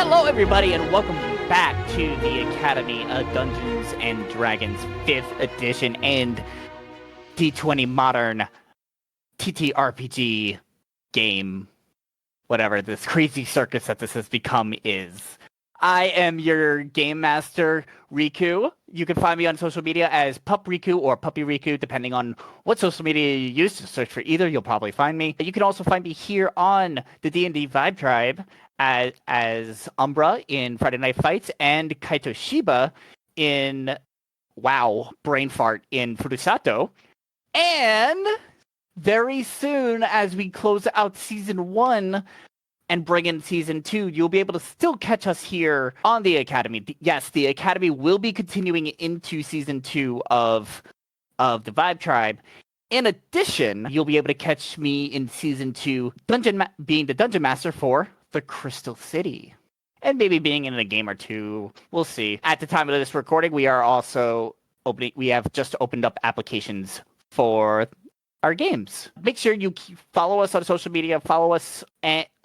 Hello, everybody, and welcome back to the Academy of Dungeons and Dragons 5th edition and D20 Modern TTRPG game, whatever this crazy circus that this has become is. I am your game master, Riku. You can find me on social media as Pup Riku or Puppy Riku, depending on what social media you use. Just search for either, you'll probably find me. You can also find me here on the D&D Vibe Tribe as Umbra in Friday Night Fights and Kaito Shiba in Brain Fart in Furusato. And very soon, as we close out Season 1 and bring in Season 2, you'll be able to still catch us here on the Academy. Yes, the Academy will be continuing into Season 2 of the Vibe Tribe. In addition, you'll be able to catch me in Season 2 being the Dungeon Master for the Crystal City. And maybe being in a game or two. We'll see. At the time of this recording, we are also we have just opened up applications for our games. Make sure you follow us on social media, follow us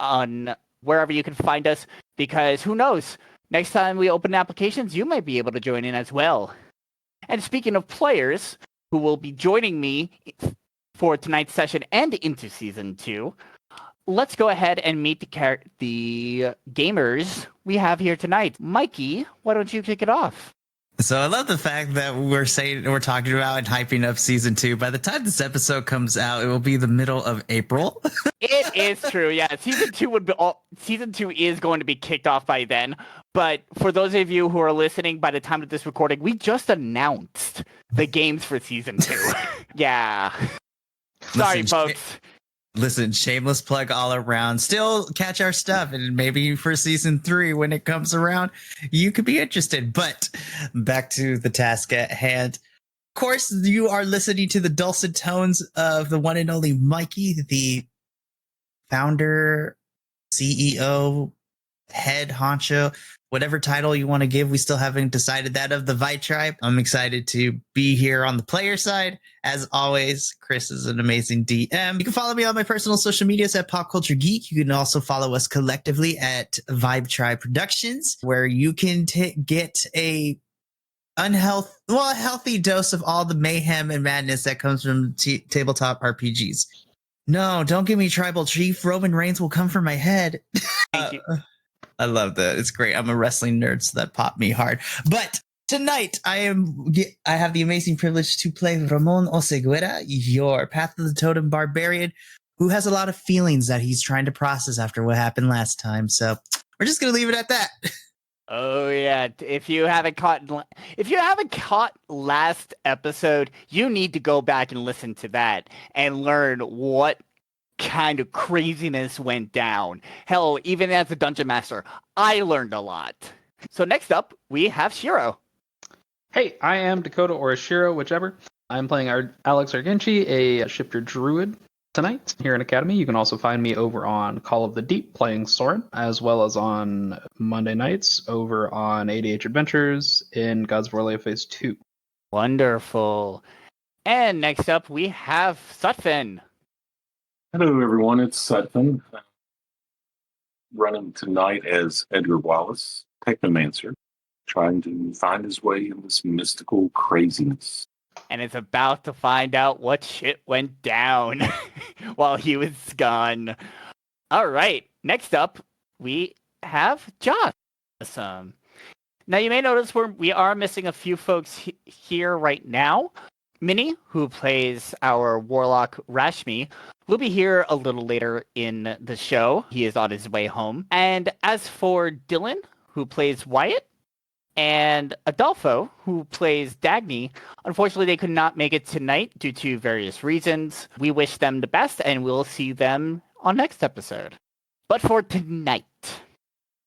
on wherever you can find us, because who knows, next time we open applications, you might be able to join in as well. And speaking of players who will be joining me for tonight's session and into Season 2, let's go ahead and meet the gamers we have here tonight. Mikey, why don't you kick it off? So I love the fact that we're talking about and hyping up Season 2. By the time this episode comes out, it will be the middle of April. It is true, yeah. Season 2 is going to be kicked off by then. But for those of you who are listening, by the time of this recording, we just announced the games for Season 2. Yeah. Sorry, folks. Listen, shameless plug all around. Still catch our stuff, and maybe for Season 3 when it comes around, you could be interested. But back to the task at hand. Of course, you are listening to the dulcet tones of the one and only Mikey, the founder, CEO, head honcho, whatever title you want to give. We still haven't decided that, of the Vibe Tribe. I'm excited to be here on the player side. As always, Chris is an amazing DM. You can follow me on my personal social medias at Pop Culture Geek. You can also follow us collectively at Vibe Tribe Productions, where you can get a healthy dose of all the mayhem and madness that comes from tabletop RPGs. No, don't give me Tribal Chief. Roman Reigns will come for my head. Thank you. I love that. It's great. I'm a wrestling nerd, so that popped me hard. But tonight, I have the amazing privilege to play Ramon Oseguera, your Path of the Totem barbarian, who has a lot of feelings that he's trying to process after what happened last time. So we're just gonna leave it at that. Oh yeah! If you haven't caught last episode, you need to go back and listen to that and learn what kind of craziness went down. Hell, even as a dungeon master, I learned a lot. So next up, we have Shiro. Hey, I am Dakota or Shiro, whichever. I'm playing Alex Argenci, a shifter druid tonight here in Academy. You can also find me over on Call of the Deep playing Soren, as well as on Monday nights over on ADH Adventures in Gods of Orlea Phase 2. Wonderful. And next up, we have Sutphin. Hello, everyone. It's Sutphin. Running tonight as Edgar Wallace, Technomancer, trying to find his way in this mystical craziness. And is about to find out what shit went down while he was gone. All right. Next up, we have Josh. Awesome. Now, you may notice we are missing a few folks here right now. Minnie, who plays our Warlock Rashmi, will be here a little later in the show. He is on his way home. And as for Dylan, who plays Wyatt, and Adolfo, who plays Dagny, unfortunately they could not make it tonight due to various reasons. We wish them the best, and we'll see them on next episode. But for tonight,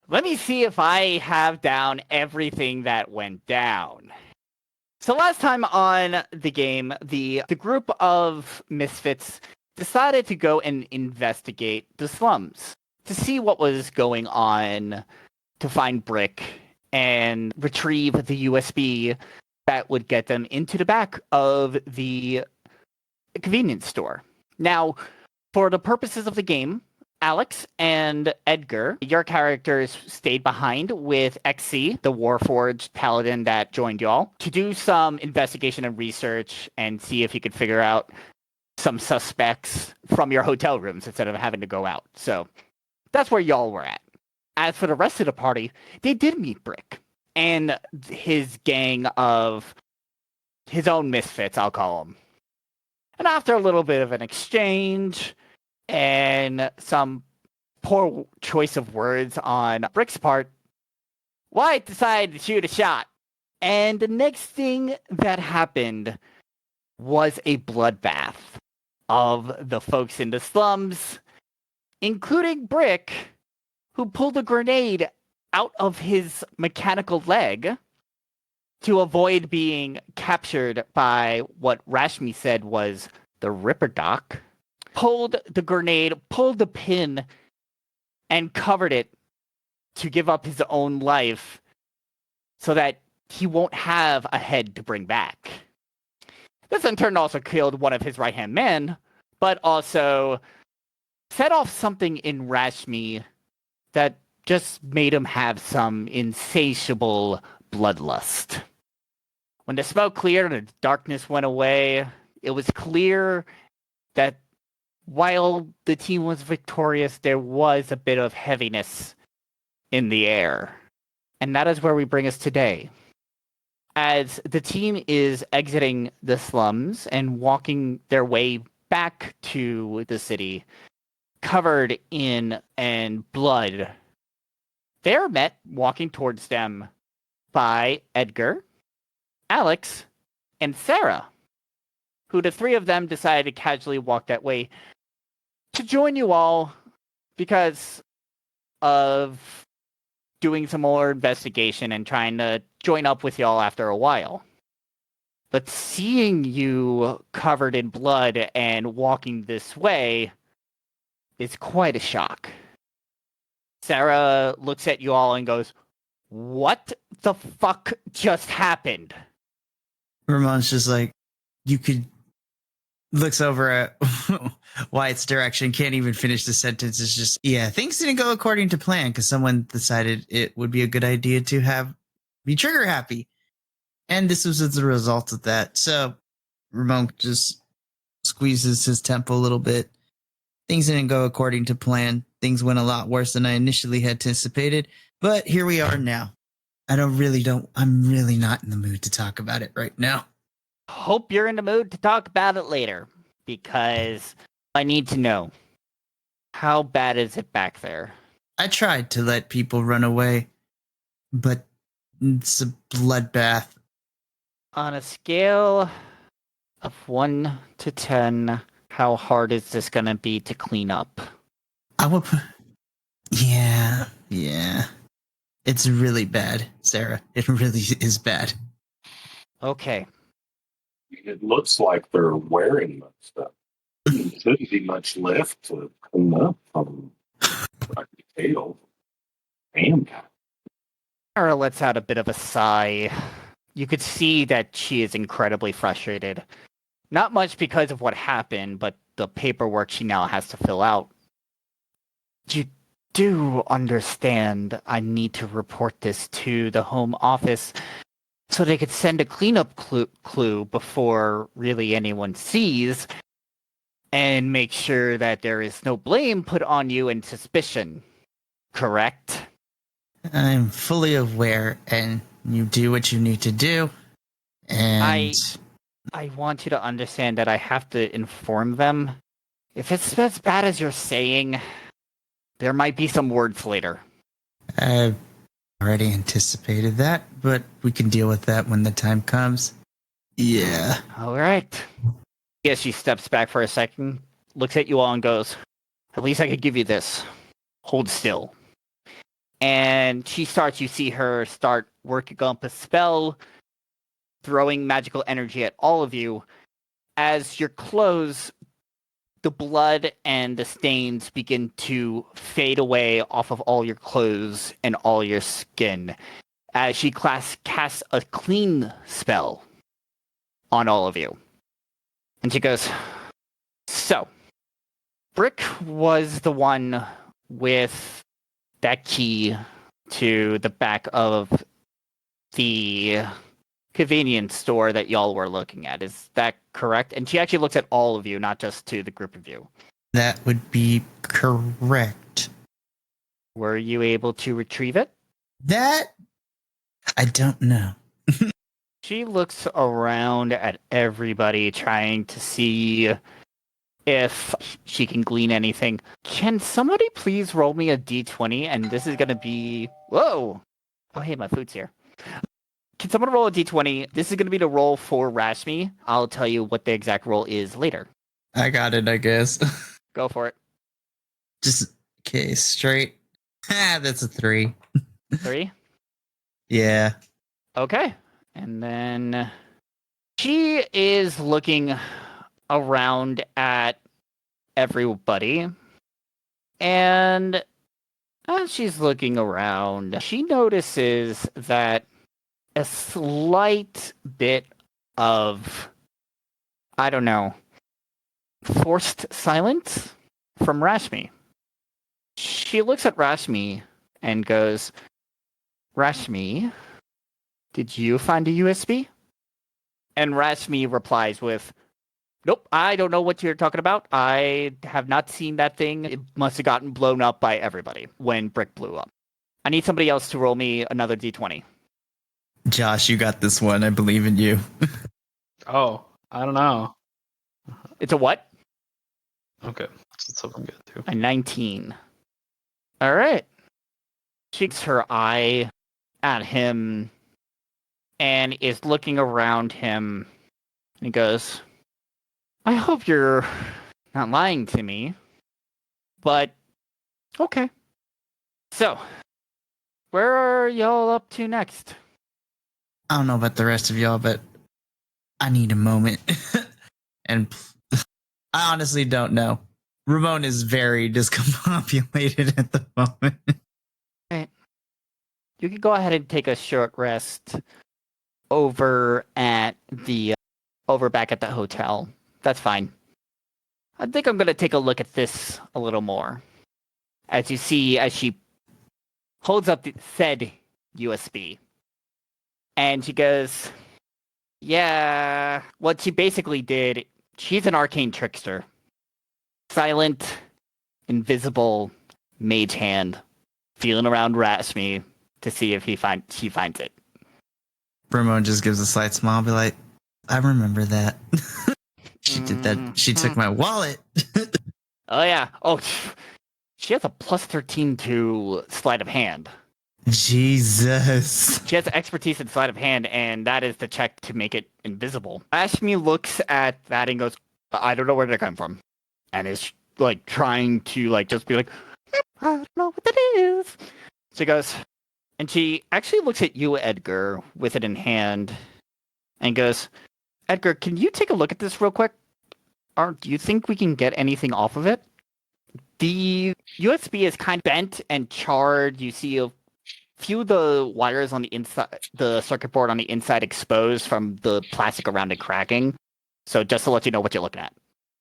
let me see if I have down everything that went down. So last time on the game, the group of misfits decided to go and investigate the slums to see what was going on, to find Brick and retrieve the USB that would get them into the back of the convenience store. Now, for the purposes of the game, Alex and Edgar, your characters stayed behind with XC, the Warforged paladin that joined y'all, to do some investigation and research and see if you could figure out some suspects from your hotel rooms instead of having to go out. So that's where y'all were at. As for the rest of the party, they did meet Brick and his gang of his own misfits, I'll call them. And after a little bit of an exchange and some poor choice of words on Brick's part, Wyatt decided to shoot a shot. And the next thing that happened was a bloodbath of the folks in the slums, including Brick, who pulled a grenade out of his mechanical leg to avoid being captured by what Rashmi said was the Ripper Doc, pulled the grenade, pulled the pin, and covered it to give up his own life so that he won't have a head to bring back. This in turn also killed one of his right-hand men, but also set off something in Rashmi that just made him have some insatiable bloodlust. When the smoke cleared and the darkness went away, it was clear that while the team was victorious, there was a bit of heaviness in the air. And that is where we bring us today. As the team is exiting the slums and walking their way back to the city, covered in blood, they are met walking towards them by Edgar, Alex, and Sarah, who the three of them decided to casually walk that way to join you all because of doing some more investigation and trying to join up with y'all after a while. But seeing you covered in blood and walking this way is quite a shock. Sarah looks at you all and goes, "What the fuck just happened?" Ramon's just like, you could, looks over at Wyatt's direction, can't even finish the sentence. It's just, yeah, things didn't go according to plan because someone decided it would be a good idea to be trigger happy. And this was as a result of that. So Ramon just squeezes his temple a little bit. Things didn't go according to plan. Things went a lot worse than I initially had anticipated. But here we are now. I'm really not in the mood to talk about it right now. Hope you're in the mood to talk about it later, because I need to know, how bad is it back there? I tried to let people run away, but it's a bloodbath. On a scale of 1 to 10, how hard is this gonna be to clean up? I would put... Yeah. It's really bad, Sarah. It really is bad. Okay. It looks like they're wearing that stuff. There shouldn't be much left to clean up from like the tail. Damn. Sarah lets out a bit of a sigh. You could see that she is incredibly frustrated. Not much because of what happened, but the paperwork she now has to fill out. You do understand I need to report this to the Home Office so they could send a cleanup clue before really anyone sees and make sure that there is no blame put on you and suspicion. Correct? I'm fully aware, and you do what you need to do. And I want you to understand that I have to inform them. If it's as bad as you're saying, there might be some words later. I've already anticipated that, but we can deal with that when the time comes. Yeah. All right. Yes, she steps back for a second, looks at you all and goes, "At least I could give you this. Hold still." And you see her start working up a spell, throwing magical energy at all of you. As your clothes, the blood and the stains begin to fade away off of all your clothes and all your skin, as she casts a clean spell on all of you. And she goes, "So, Brick was the one with that key to the back of the convenience store that y'all were looking at. Is that correct? And she actually looks at all of you, not just to the group of you. That would be correct. Were you able to retrieve it? That I don't know. She looks around at everybody, trying to see if she can glean anything. Can somebody please roll me a d20? And this is going to be... Whoa! Oh, hey, my food's here. Can someone roll a d20? This is going to be the roll for Rashmi. I'll tell you what the exact roll is later. I got it, I guess. Go for it. Just okay, straight. That's a 3. 3? Yeah. Okay. And then she is looking around at everybody. And as she's looking around, she notices that a slight bit of, I don't know, forced silence from Rashmi. She looks at Rashmi and goes, Rashmi, did you find a USB? And Rashmi replies with, nope, I don't know what you're talking about. I have not seen that thing. It must have gotten blown up by everybody when Brick blew up. I need somebody else to roll me another d20. Josh, you got this one. I believe in you. Oh, I don't know. It's a what? Okay, that's something good too. A 19. All right. She keeps her eye at him and is looking around him. And he goes, I hope you're not lying to me, but okay. So, where are y'all up to next? I don't know about the rest of y'all, but I need a moment. And I honestly don't know. Ramon is very discombobulated at the moment. Right. You can go ahead and take a short rest over at the over back at the hotel. That's fine. I think I'm gonna take a look at this a little more. As you see, as she holds up the said USB, and she goes, "Yeah, what she basically did. She's an arcane trickster, silent, invisible mage hand, feeling around Rashmi to see if she finds it." Ramon just gives a slight smile, be like, I remember that. She did that. She took my wallet. Oh yeah. Oh, she has a plus 13 to sleight of hand. Jesus. She has expertise in sleight of hand, and that is the check to make it invisible. Ashmi looks at that and goes, I don't know where they come from. And is like trying to like just be like, I don't know what that is. She goes, and she actually looks at you, Edgar, with it in hand, and goes, Edgar, can you take a look at this real quick? Or do you think we can get anything off of it? The USB is kind of bent and charred. You see a few of the wires on the inside, the circuit board on the inside exposed from the plastic around it cracking. So just to let you know what you're looking at.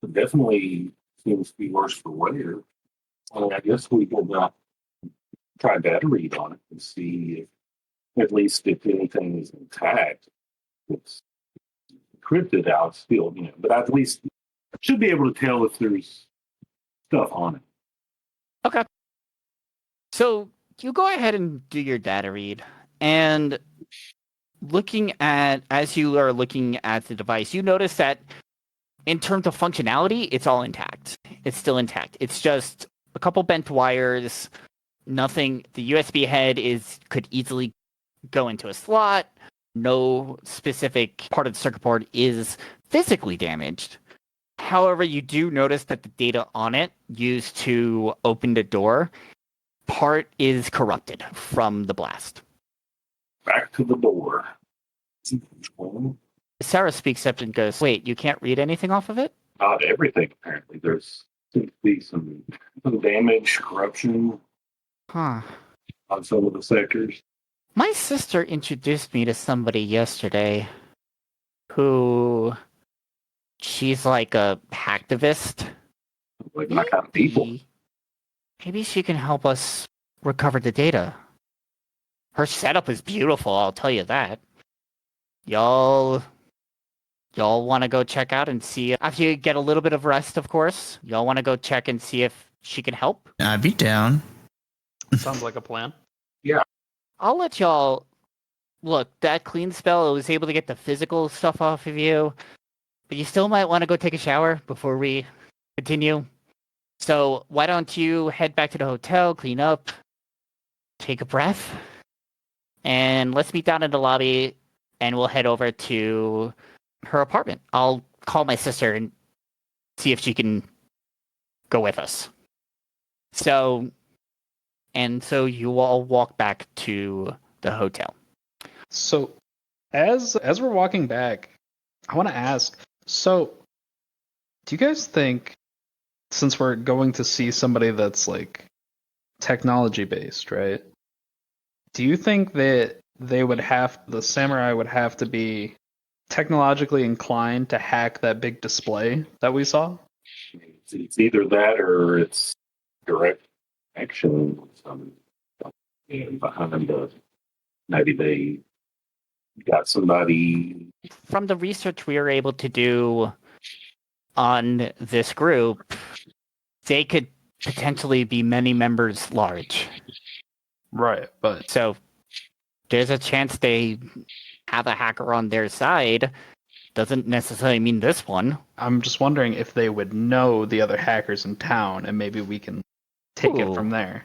It definitely seems to be worse for wear. I guess we could try data read on it and see if, at least if anything is intact. It's encrypted out still, but at least should be able to tell if there's stuff on it. Okay. So you go ahead and do your data read, and as you are looking at the device, you notice that in terms of functionality, it's all intact. It's still intact. It's just a couple bent wires, nothing. The USB head could easily go into a slot. No specific part of the circuit board is physically damaged. However, you do notice that the data on it used to open the door, part is corrupted from the blast. Back to the door. Sarah speaks up and goes, wait, you can't read anything off of it? Not everything, apparently. There's seems to be some damage, corruption Huh. on some of the sectors. My sister introduced me to somebody yesterday who she's like a hacktivist. Like my kind of people. Maybe she can help us recover the data. Her setup is beautiful, I'll tell you that. Y'all want to go check out and see, after you get a little bit of rest, of course, y'all want to go check and see if she can help? I'd be down. Sounds like a plan. I'll let y'all look. That clean spell, it was able to get the physical stuff off of you, but you still might want to go take a shower before we continue. So why don't you head back to the hotel, clean up, take a breath, and let's meet down in the lobby, and we'll head over to her apartment. I'll call my sister and see if she can go with us. So you all walk back to the hotel. So, as we're walking back, I want to ask. So, do you guys think, since we're going to see somebody that's like technology based, right? Do you think that the samurai would have to be technologically inclined to hack that big display that we saw? It's either that or it's direct action. And behind maybe they got somebody. From the research we were able to do on this group, they could potentially be many members large. Right, but So there's a chance they have a hacker on their side. Doesn't necessarily mean this one. I'm just wondering if they would know the other hackers in town, and maybe we can take it Ooh. from there.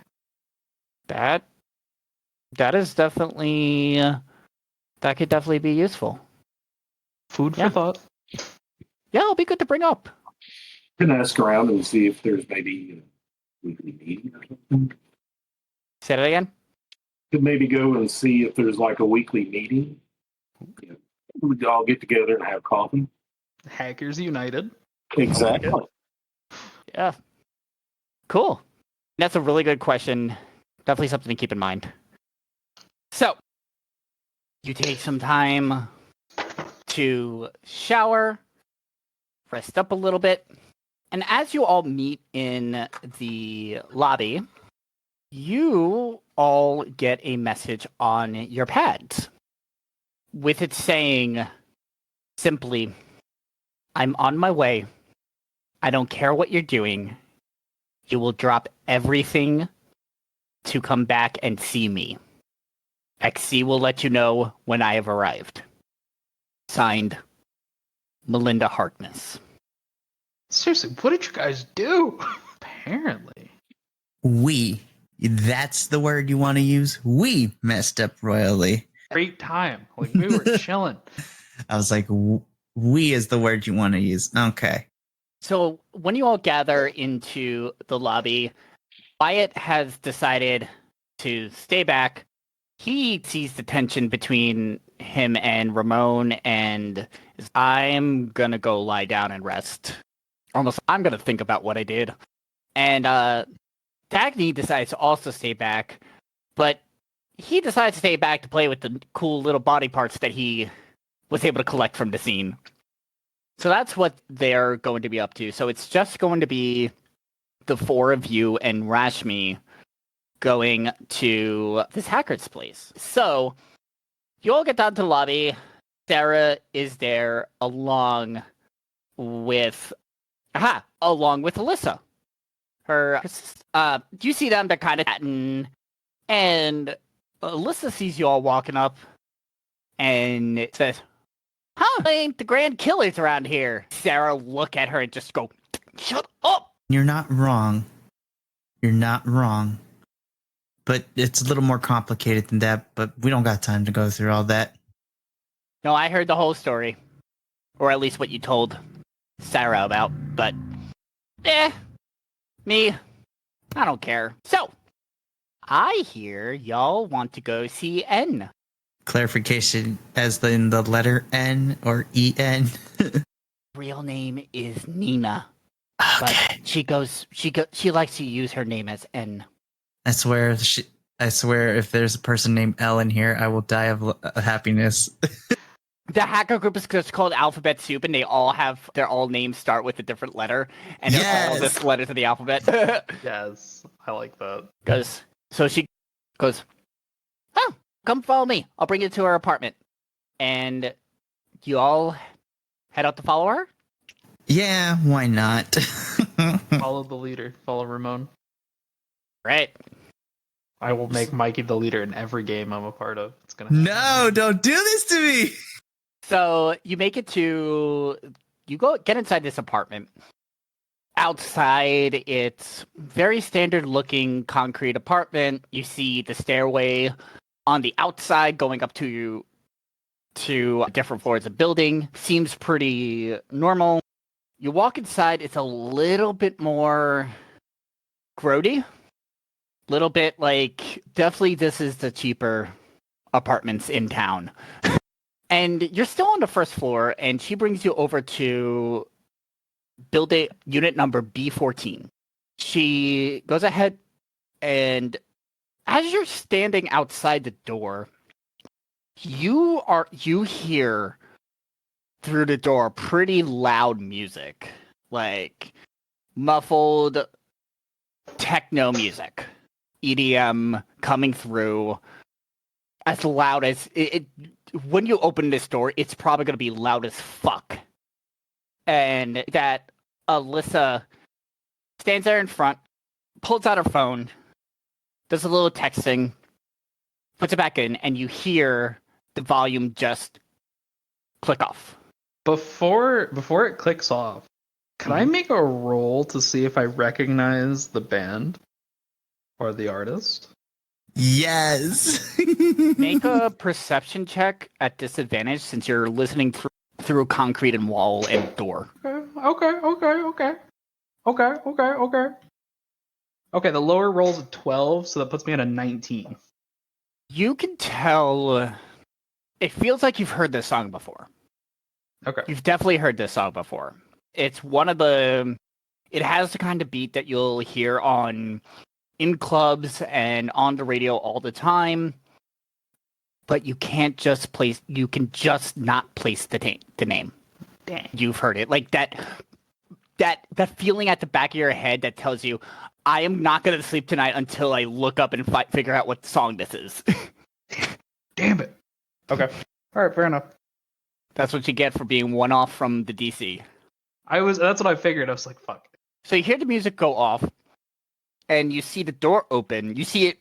That is definitely that could definitely be useful. Food for Yeah. thought. Yeah, it'll be good to bring up. Can ask around and see if there's maybe a weekly meeting or something. Say that again. Could maybe go and see if there's like a weekly meeting. We'd all get together and have coffee. Hackers United. Exactly. Yeah. Cool. That's a really good question. Definitely something to keep in mind. So, you take some time to shower, rest up a little bit, and as you all meet in the lobby, you all get a message on your pads with it saying simply, "I'm on my way. I don't care what you're doing. You will drop everything to come back and see me. XC will let you know when I have arrived." Signed, Melinda Harkness. Seriously, what did you guys do? Apparently. That's the word you want to use? We messed up royally. Great time. Like, we were chilling. I was like, we is the word you want to use. Okay. So when you all gather into the lobby, Wyatt has decided to stay back. He sees the tension between him and Ramon and is, I'm gonna go lie down and rest. Almost, I'm gonna think about what I did. And Dagny decides to also stay back, but he decides to stay back to play with the cool little body parts that he was able to collect from the scene. So that's what they're going to be up to. So it's just going to be the four of you and Rashmi going to this hacker's place. So you all get down to the lobby. Sarah is there along with Alyssa. You see them, they're kind of chatting, and Alyssa sees you all walking up and says, ain't the grand killers around here. Sarah look at her and just go, shut up. You're not wrong. You're not wrong. But it's a little more complicated than that, but we don't got time to go through all that. No, I heard the whole story. Or at least what you told Sarah about, but me, I don't care. So, I hear y'all want to go see N. Clarification as in the letter N or EN. Real name is Nina. Okay. But she likes to use her name as N. I swear if there's a person named L in here, I will die of happiness. The hacker group is just called Alphabet Soup, and they all have their all names start with a different letter, and they're all Yes. the letters of the alphabet. Yes, I like that. So she goes, "Oh, come follow me. I'll bring you to her apartment." And you all head out to follow her. Yeah, why not? Follow the leader. Follow Ramon. Right. I will make Mikey the leader in every game I'm a part of. It's gonna. No, don't do this to me. So you make it to, you go get inside this apartment. Outside, it's very standard looking concrete apartment. You see the stairway on the outside going up to different floors of building. Seems pretty normal. You walk inside, it's a little bit more grody. Little bit like, definitely this is the cheaper apartments in town. And you're still on the first floor, and she brings you over to building unit number B14. She goes ahead, and as you're standing outside the door, you hear through the door pretty loud music, like muffled techno music, EDM coming through as loud as it. When you open this door, it's probably going to be loud as fuck. And that Alyssa stands there in front, pulls out her phone, does a little texting, puts it back in, and you hear the volume just click off. Before it clicks off, can I make a roll to see if I recognize the band or the artist? Yes. Make a perception check at disadvantage since you're listening through concrete and wall and door. Okay. Okay, the lower roll's a 12, so that puts me at a 19. You can tell it feels like you've heard this song before. Okay. You've definitely heard this song before. It's one of the... It has the kind of beat that you'll hear in clubs and on the radio all the time, but you can't just place. You can just not place the name. Dang. You've heard it, like that feeling at the back of your head that tells you, I am not going to sleep tonight until I look up and figure out what song this is. Damn it. Okay. All right, fair enough. That's what you get for being one off from the DC. That's what I figured. I was like, fuck. So you hear the music go off, and you see the door open. You see it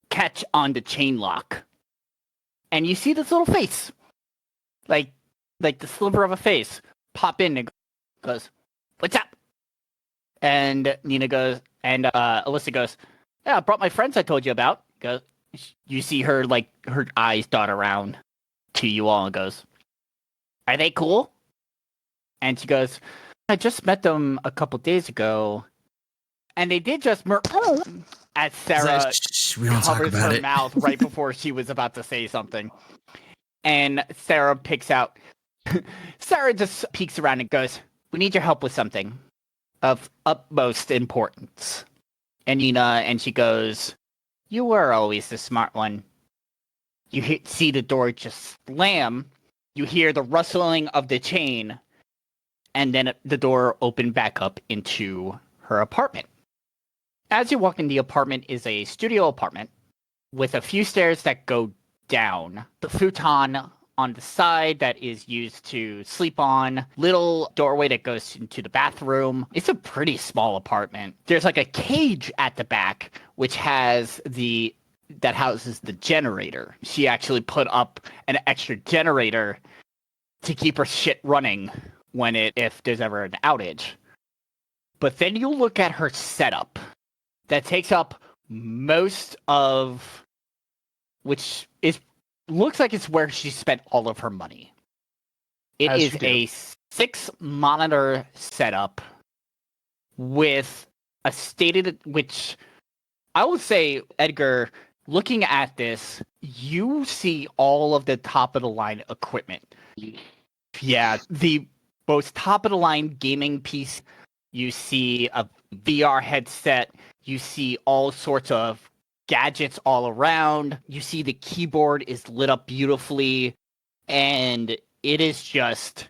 catch on the chain lock. And you see this little face. Like the sliver of a face pop in and goes, "What's up?" And Nina goes, and Alyssa goes, "Yeah, I brought my friends I told you about." Goes, you see her, like, her eyes dot around to you all and goes, "Are they cool?" And she goes, "I just met them a couple days ago. And they did just as Sarah We don't talk covers about her it. mouth right before she was about to say something. And Sarah picks out... Sarah just peeks around and goes, "We need your help with something of utmost importance." And Nina, and she goes, "You were always the smart one." You see the door just slam. You hear the rustling of the chain. And then the door open back up into her apartment. As you walk in, the apartment is a studio apartment with a few stairs that go down. The futon on the side that is used to sleep on. Little doorway that goes into the bathroom. It's a pretty small apartment. There's like a cage at the back, which houses the generator. She actually put up an extra generator to keep her shit running if there's ever an outage. But then you look at her setup that takes up most of, which looks like it's where she spent all of her money. It As is you do. a 6-monitor setup with a stated, which I would say, Edgar, looking at this, you see all of the top of the line equipment. Yeah, the most top of the line gaming piece. You see a VR headset. You see all sorts of gadgets all around. You see the keyboard is lit up beautifully. And it is just,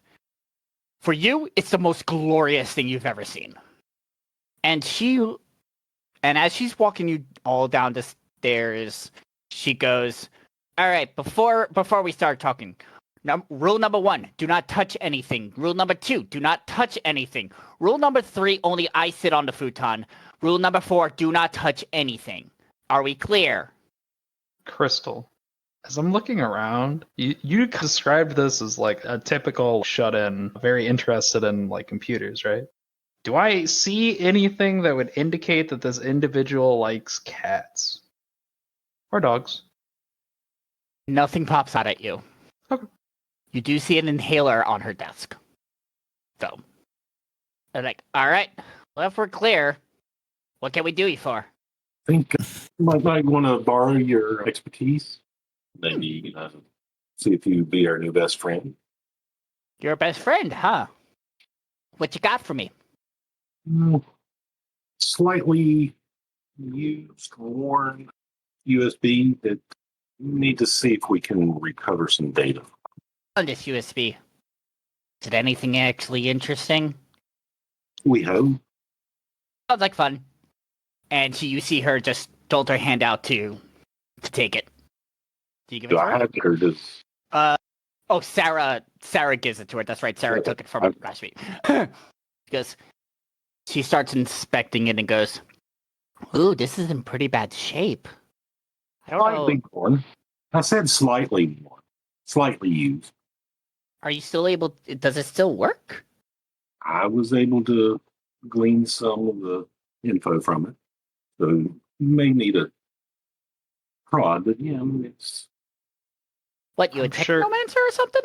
for you, it's the most glorious thing you've ever seen. And as she's walking you all down the stairs, she goes, all right, before we start talking, rule number 1, do not touch anything. Rule number 2, do not touch anything. Rule number 3, only I sit on the futon. Rule number 4, do not touch anything. Are we clear? Crystal, as I'm looking around, you described this as like a typical shut-in, very interested in like computers, right? Do I see anything that would indicate that this individual likes cats or dogs? Nothing pops out at you. Okay. You do see an inhaler on her desk. So, they're like, all right, well, if we're clear, what can we do you for? I think might want to borrow your expertise. Maybe see if you'd be our new best friend. Your best friend, huh? What you got for me? Slightly used, worn USB that we need to see if we can recover some data. On this USB. Is it anything actually interesting? We hope. Sounds like fun. And you see her just jolt her hand out to take it. Do you give it Do to I her? have it or does Sarah gives it to her. That's right. Sarah took it from last week. Because she starts inspecting it and goes, ooh, this is in pretty bad shape. I don't know. slightly worn? I said slightly worn. Slightly used. Are you still able? Does it still work? I was able to glean some of the info from it. So you may need a prod, but yeah, I mean, it's What, you a I'm sure- technomancer or something?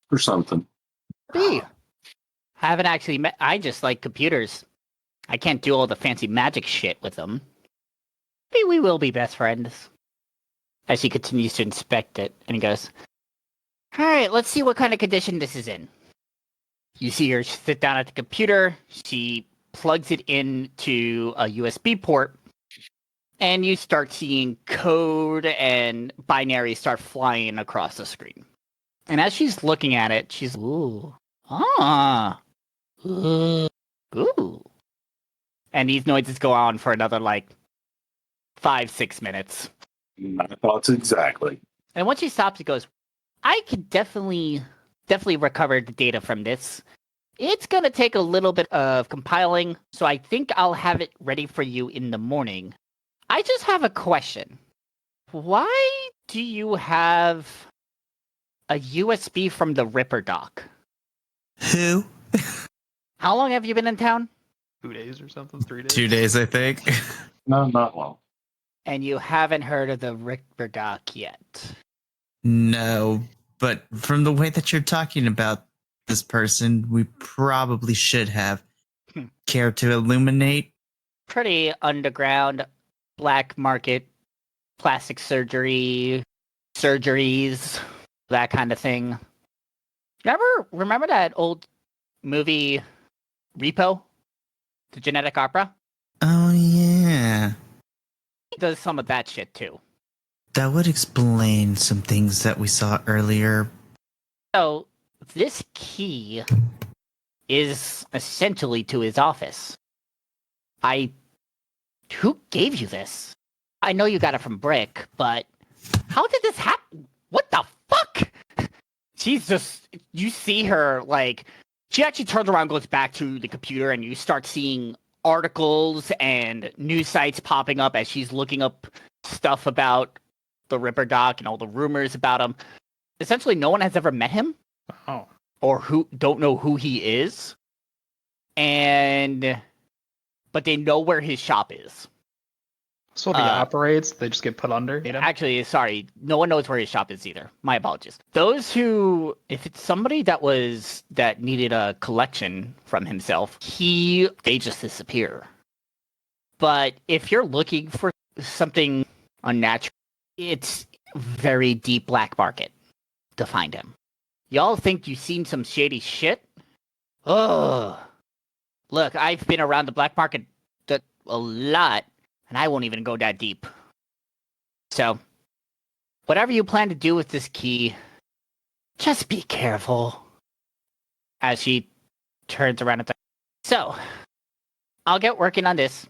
for something. B. I haven't actually met. I just like computers. I can't do all the fancy magic shit with them. Maybe we will be best friends. As he continues to inspect it, and he goes, all right, let's see what kind of condition this is in. You see her sit down at the computer. She plugs it into a USB port, and you start seeing code and binaries start flying across the screen. And as she's looking at it, she's, ooh, ooh. And these noises go on for another, 5-6 minutes. My thoughts exactly. And once she stops, she goes, I could definitely recover the data from this. It's going to take a little bit of compiling, so I think I'll have it ready for you in the morning. I just have a question. Why do you have a USB from the Ripper dock? Who? How long have you been in town? 2 days or something? 3 days? 2 days, I think. No, not long. And you haven't heard of the Ripper dock yet. No, but from the way that you're talking about this person, we probably should have. Care to illuminate? Pretty underground, black market, plastic surgeries, that kind of thing. Remember that old movie Repo? The genetic opera? Oh, yeah. He does some of that shit too. That would explain some things that we saw earlier. So, this key is essentially to his office. Who gave you this? I know you got it from Brick, but how did this happen? What the fuck? She's just, you see her, she actually turns around, goes back to the computer, and you start seeing articles and news sites popping up as she's looking up stuff about the Ripper Doc and all the rumors about him. Essentially, no one has ever met him. Oh. Or who don't know who he is. But they know where his shop is. So he operates, they just get put under? Actually, sorry, no one knows where his shop is either. My apologies. Those who, if it's somebody that needed a collection from himself, they just disappear. But if you're looking for something unnatural, it's very deep black market to find him. Y'all think you've seen some shady shit? Ugh. Look, I've been around the black market a lot, and I won't even go that deep. So, whatever you plan to do with this key, Just be careful. As she turns around and says, so, I'll get working on this.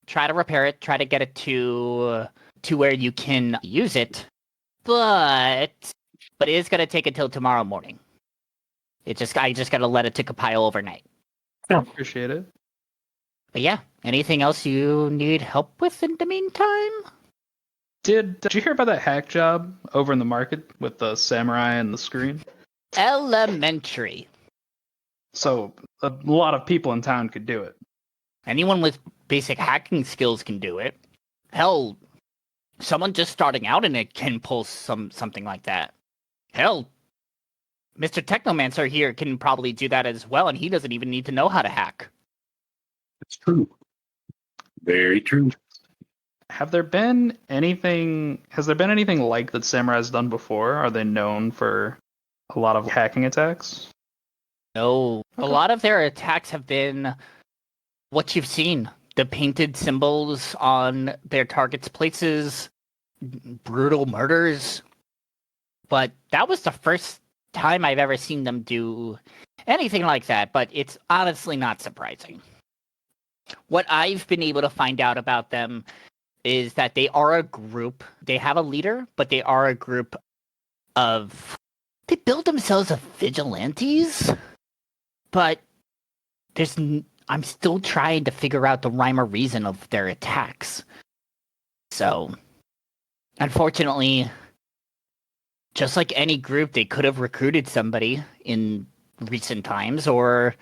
Try to repair it. Try to get it to where you can use it. But it is going to take until tomorrow morning. I just got to let it to compile overnight. Appreciate it. But yeah, anything else you need help with in the meantime? Did you hear about that hack job over in the market with the samurai and the screen? Elementary. So a lot of people in town could do it. Anyone with basic hacking skills can do it. Hell, someone just starting out in it can pull something like that. Hell, Mr. Technomancer here can probably do that as well, and he doesn't even need to know how to hack. It's true. Very true. Has there been anything like that Samurai has done before? Are they known for a lot of hacking attacks? No. Okay. A lot of their attacks have been what you've seen. The painted symbols on their targets' places, brutal murders. But that was the first time I've ever seen them do anything like that, but it's honestly not surprising. What I've been able to find out about them is that they are a group. They have a leader, but they are a group of... They build themselves as vigilantes, but I'm still trying to figure out the rhyme or reason of their attacks. So, unfortunately, just like any group, they could have recruited somebody in recent times, or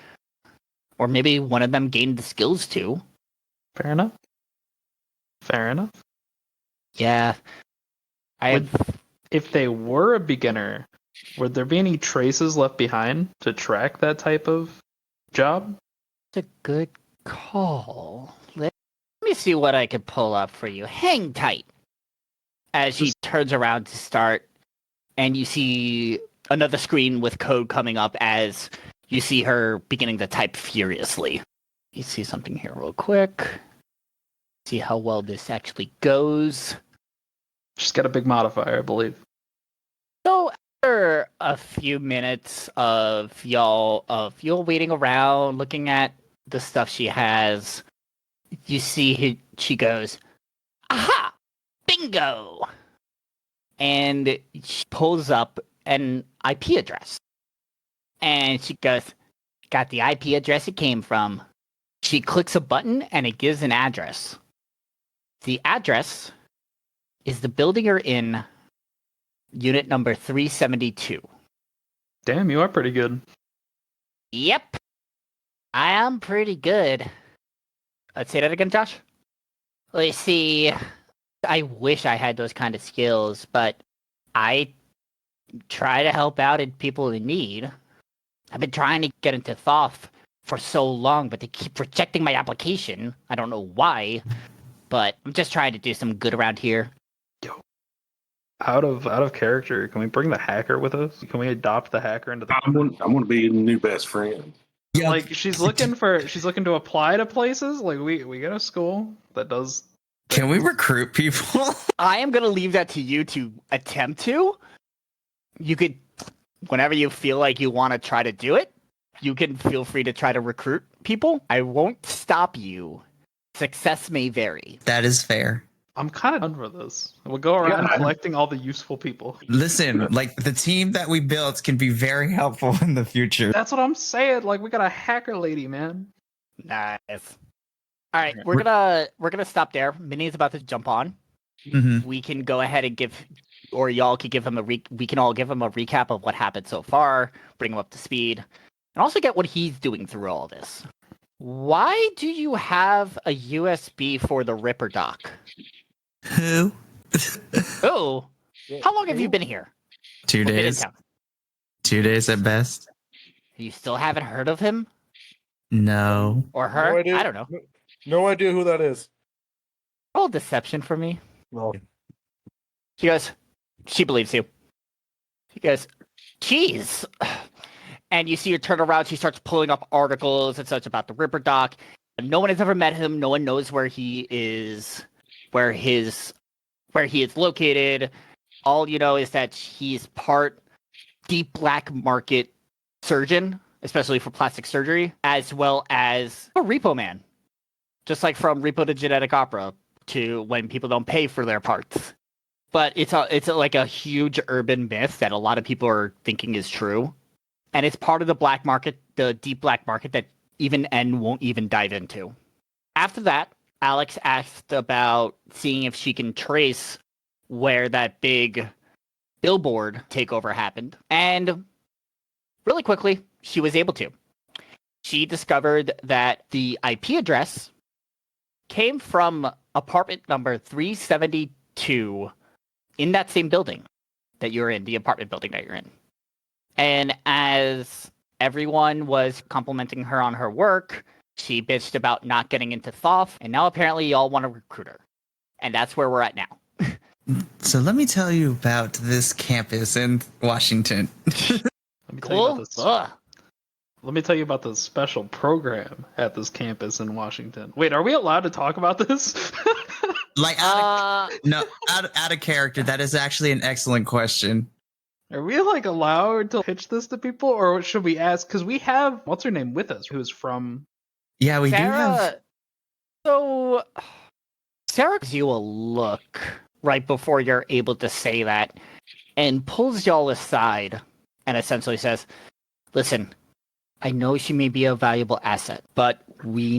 maybe one of them gained the skills too. Fair enough. Yeah. If they were a beginner, would there be any traces left behind to track that type of job? It's a good call. Let me see what I can pull up for you. Hang tight. As she turns around to start, and you see another screen with code coming up as you see her beginning to type furiously. You see something here real quick. See how well this actually goes. She's got a big modifier, I believe. So after a few minutes of y'all waiting around, looking at the stuff she has, you see she goes, "Aha! Bingo!" And she pulls up an IP address. And she goes, "Got the IP address it came from." She clicks a button and it gives an address. The address is the building you're in, unit number 372. Damn, you are pretty good. Yep. I am pretty good. Let's say that again, Josh. Let's see. I wish I had those kind of skills, but I try to help out in people in need. I've been trying to get into Thoth for so long, but they keep rejecting my application. I don't know why, but I'm just trying to do some good around here. Out of character, can we bring the hacker with us? Can we adopt the hacker into the... I'm going to be the new best friend. Yeah, Like, she's looking to apply to places. Like, we got a school that does... can we recruit people? I am going to leave that to you to attempt to. You could, whenever you feel like you want to try to do it, you can feel free to try to recruit people. I won't stop you. Success may vary. That is fair. I'm kind of done for this. We'll go around Yeah. collecting all the useful people. Listen, like the team that we built can be very helpful in the future. That's what I'm saying. Like, we got a hacker lady, man. Nice. All right, we're gonna stop there. Minnie's about to jump on. Mhm. We can go ahead and or y'all could give him we can all give him a recap of what happened so far, bring him up to speed, and also get what he's doing through all this. Why do you have a USB for the Ripper dock? Who? Oh, how long have you been here? 2 Or been in days. town? 2 days at best. You still haven't heard of him No. or her? No idea. I don't know. No idea who that is. Roll deception for me. No. She goes, she believes you. She goes, geez. And you see her turn around. She starts pulling up articles and such about the Ripper Doc. No one has ever met him. No one knows where he is, where he is located. All you know is that he's part deep black market surgeon, especially for plastic surgery, as well as a repo man. Just like from Repo to Genetic Opera to when people don't pay for their parts. But it's like a huge urban myth that a lot of people are thinking is true. And it's part of the black market, the deep black market that even N won't even dive into. After that, Alex asked about seeing if she can trace where that big billboard takeover happened. And really quickly, she was able to. She discovered that the IP address came from apartment number 372 in that same building that you're in, the apartment building that you're in. And as everyone was complimenting her on her work, she bitched about not getting into Thoth, and now apparently y'all want to recruit her. And that's where we're at now. So let me tell you about this campus in Washington. Let me tell you about this. Ugh. Let me tell you about the special program at this campus in Washington. Wait, are we allowed to talk about this? Like, out of character, that is actually an excellent question. Are we like allowed to pitch this to people, or should we ask? Because we have what's her name with us, who's from. Yeah, we do have. Sarah, so Sarah gives you a look right before you're able to say that and pulls y'all aside and essentially says, listen, I know she may be a valuable asset, but we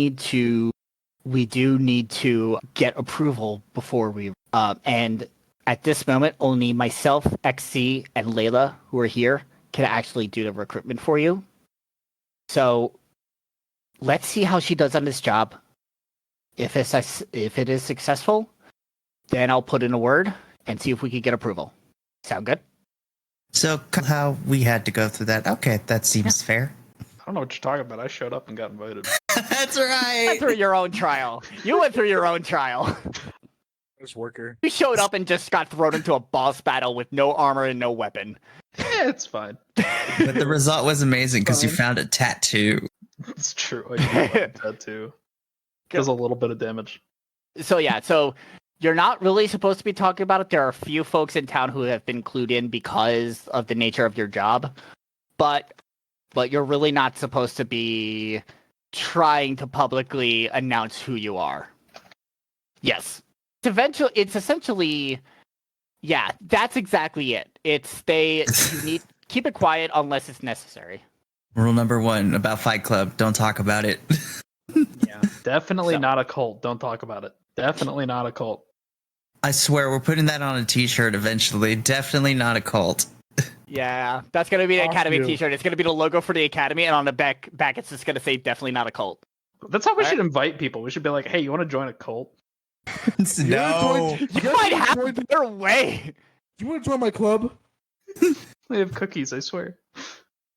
do need to get approval before we, and at this moment, only myself, XC, and Layla, who are here, can actually do the recruitment for you. So let's see how she does on this job. If it is successful, then I'll put in a word and see if we can get approval. Sound good? So how we had to go through that. Okay, that seems fair. I don't know what you're talking about. I showed up and got invited. That's You right. went through your own trial. You went through your own trial. This worker. You showed up and just got thrown into a boss battle with no armor and no weapon. Yeah, it's fine. But the result was amazing because you found a tattoo. It's true. I do like that too. Does a little bit of damage. So yeah, so you're not really supposed to be talking about it. There are a few folks in town who have been clued in because of the nature of your job, but you're really not supposed to be trying to publicly announce who you are. Yes. It's essentially, yeah, that's exactly it. You need keep it quiet unless it's necessary. Rule number 1 about Fight Club: don't talk about it. Yeah, definitely So- not a cult. Don't talk about it. Definitely not a cult. I swear we're putting that on a T-shirt eventually. Definitely not a cult. Yeah, that's gonna be the Fuck Academy you. T-shirt. It's gonna be the logo for the Academy, and on the back it's just gonna say "definitely not a cult." That's how we Alright. should invite people. We should be like, hey, you want to join a cult? No. You guys might wanna have join a better way. You want to join my club? They have cookies, I swear.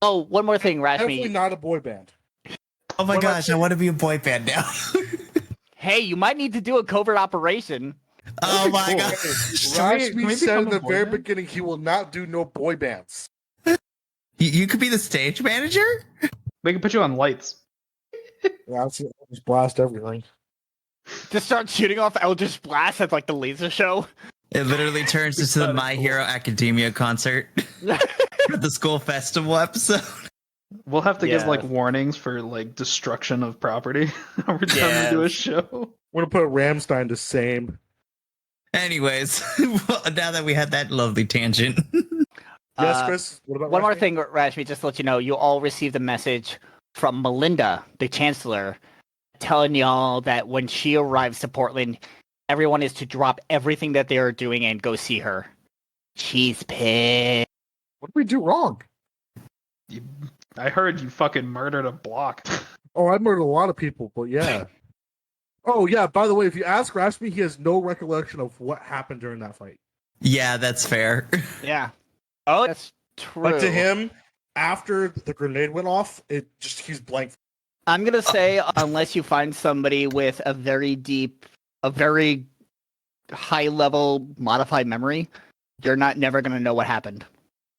Oh, one more thing, Definitely Rashmi. not a boy band. Oh my What about gosh, I want to be a boy band now. Hey, you might need to do a covert operation. Oh my Cool. gosh. Rashmi can we said become in a the boy very band? beginning he will not do no boy bands. You could be the stage manager? We can put you on lights. Yeah, I'll just blast everything. Just start shooting off Eldritch Blast at like the laser show. It literally turns into the That'd be My cool. Hero Academia concert for the school festival episode. We'll have to give Yeah. like warnings for like destruction of property every time we do a Yes. show. We're gonna put Ramstein to same. Anyways, well, now that we had that lovely tangent. Yes, Uh, Chris. What about One more Rashmi? thing, Rashmi, just to let you know, you all received a message from Melinda, the Chancellor, telling y'all that when she arrives to Portland, everyone is to drop everything that they are doing and go see her. She's pissed. What did we do wrong? I heard you fucking murdered a block. Oh, I murdered a lot of people, but yeah. Oh yeah. By the way, if you ask Rashmi, he has no recollection of what happened during that fight. Yeah, that's fair. Yeah. Oh, that's true. Like to him, after the grenade went off, he's blank. I'm gonna say unless you find somebody with a very high level modified memory, you're never gonna know what happened.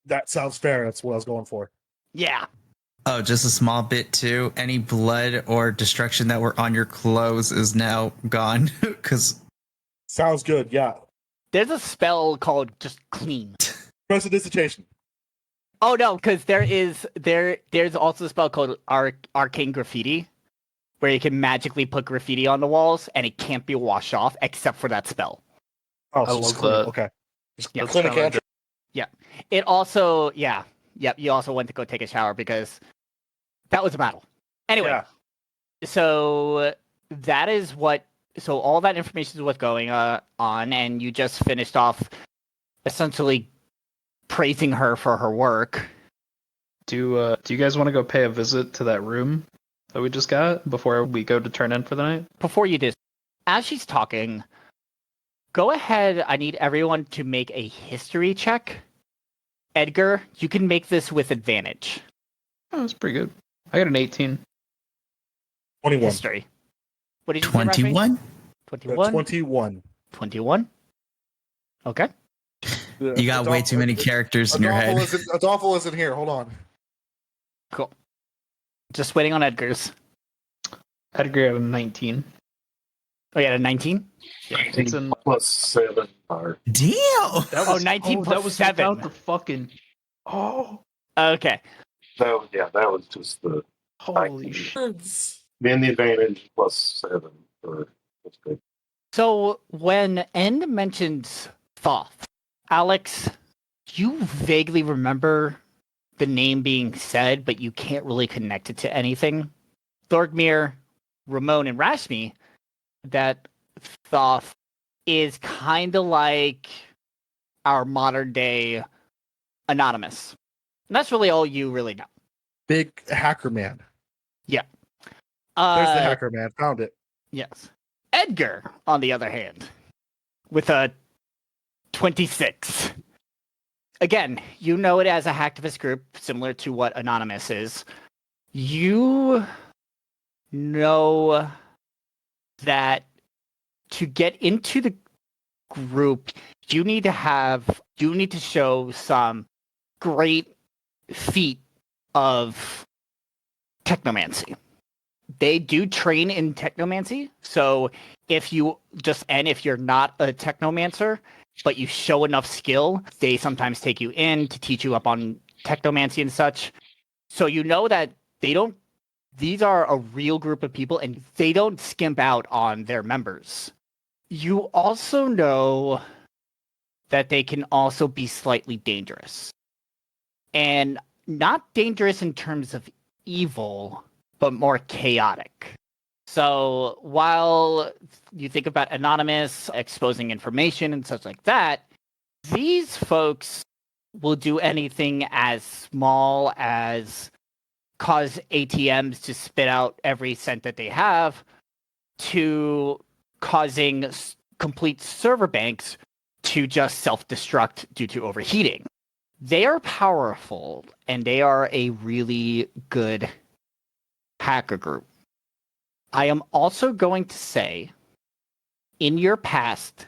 That sounds fair. That's what I was going for. Yeah. Oh, just a small bit too. Any blood or destruction that were on your clothes is now gone. Because Sounds good. Yeah. There's a spell called just clean. Prestidigitation. Oh no, because there's also a spell called Arcane Graffiti, where you can magically put graffiti on the walls, and it can't be washed off except for that spell. Oh, I so it's love clean. that. Okay. Yeah. Clean a cantrip. It also, yeah, yep. You also went to go take a shower because that was a battle. Anyway, Yeah. so that is what. So all that information is what's going on, and you just finished off essentially praising her for her work. Do you guys want to go pay a visit to that room that we just got before we go to turn in for the night? Before you do, as she's talking, go ahead. I need everyone to make a history check. Edgar, you can make this with advantage. Oh, that's pretty good. I got an 18. 21. History. What did you say, Rashmi? 21? 21? 21. 21? Okay. You got way too many characters in your head. Adolfo isn't here. Hold on. Cool. Just waiting on Edgar's. Edgar got a 19. Oh, yeah, a 19? It's in, Plus 7 are Damn! that Oh, 19 plus that was 7. without the fucking. Oh, Okay. that was just the holy shit! then the advantage plus 7 for that's good. So when N mentions Thoth, Alex, you vaguely remember the name being said, but you can't really connect it to anything. Thorgmir, Ramon, and Rashmi, that Thoth is kind of like our modern day Anonymous. And that's really all you really know. Big hacker man. Uh, There's the hacker man. Found it. Yes. Edgar, on the other hand, with a 26. Again, you know it as a hacktivist group, similar to what Anonymous is. You know that to get into the group, you need to show some great feat of technomancy. They do train in technomancy, so if you're not a technomancer, but you show enough skill, they sometimes take you in to teach you up on technomancy and such. So you know that these are a real group of people and they don't skimp out on their members. You also know that they can also be slightly dangerous. And not dangerous in terms of evil, but more chaotic. So while you think about Anonymous exposing information and such like that, these folks will do anything as small as cause ATMs to spit out every cent that they have to causing complete server banks to just self-destruct due to overheating. They are powerful and they are a really good hacker group. I am also going to say, in your past,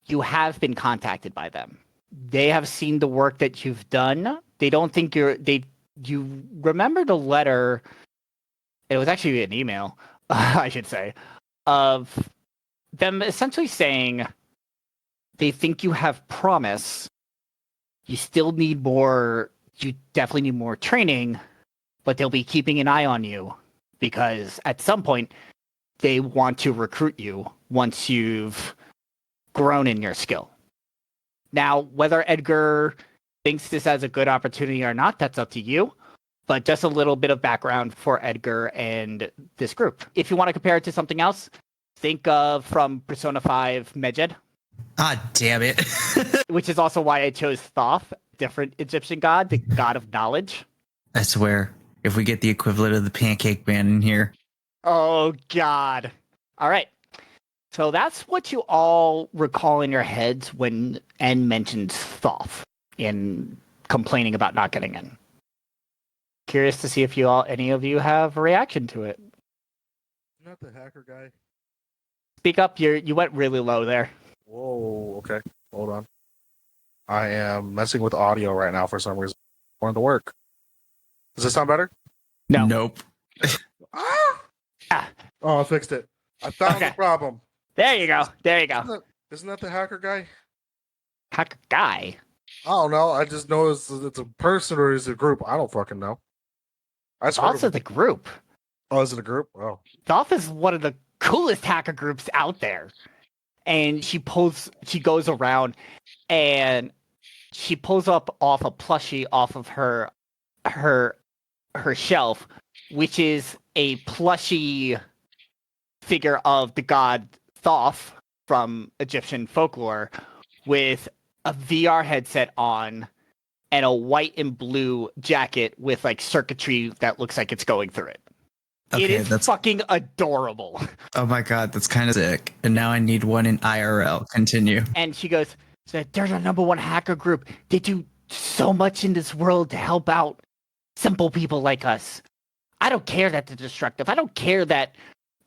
you have been contacted by them. They have seen the work that you've done. They don't think you remember the letter, it was actually an email, I should say, of them essentially saying they think you have promise. You still need more, you definitely need more training, but they'll be keeping an eye on you because at some point they want to recruit you once you've grown in your skill. Now, whether Edgar thinks this as a good opportunity or not, that's up to you. But just a little bit of background for Edgar and this group. If you want to compare it to something else, think of from Persona 5 Medjed. Ah, damn it. Which is also why I chose Thoth, different Egyptian god, the god of knowledge. I swear, if we get the equivalent of the Pancake Man in here. Oh, God. All right. So that's what you all recall in your heads when N mentions Thoth in complaining about not getting in. Curious to see if any of you have a reaction to it. Not the hacker guy. Speak up. You went really low there. Whoa. Okay. Hold on. I am messing with audio right now for some reason. Going to work. Does this sound better? No. Nope. Ah! Oh, I fixed it. I found the problem. There you go. There you go. Isn't that the hacker guy? Hacker guy. I don't know. I just know it's a person or is it a group. I don't fucking know. I swear. Also, the group. Oh, is it a group? Oh, Thoth is one of the coolest hacker groups out there. And she goes around and she pulls up off a plushie off of her shelf, which is a plushie figure of the god Thoth from Egyptian folklore with a VR headset on and a white and blue jacket with like circuitry that looks like it's going through it. Okay, it is that's fucking adorable. oh my god, that's kind of sick. And now I need one in IRL. Continue. And she goes, so they're the #1 hacker group. They do so much in this world to help out simple people like us. I don't care that they're destructive. I don't care that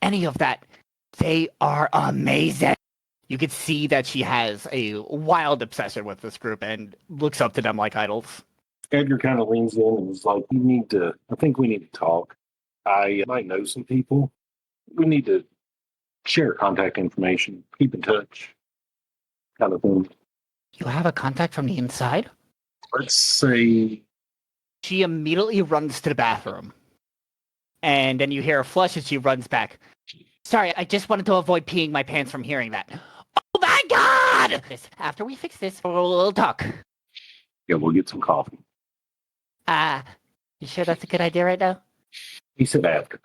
any of that. They are amazing. You can see that she has a wild obsession with this group and looks up to them like idols. Edgar kind of leans in and is like, I think we need to talk. I might know some people. We need to share contact information, keep in touch, kind of thing. You have a contact from the inside? Let's say, She immediately runs to the bathroom. And then you hear her flush as she runs back. Sorry, I just wanted to avoid peeing my pants from hearing that. Oh my god! After we fix this, we'll talk. yeah, we'll get some coffee. You sure that's a good idea right now? He said after.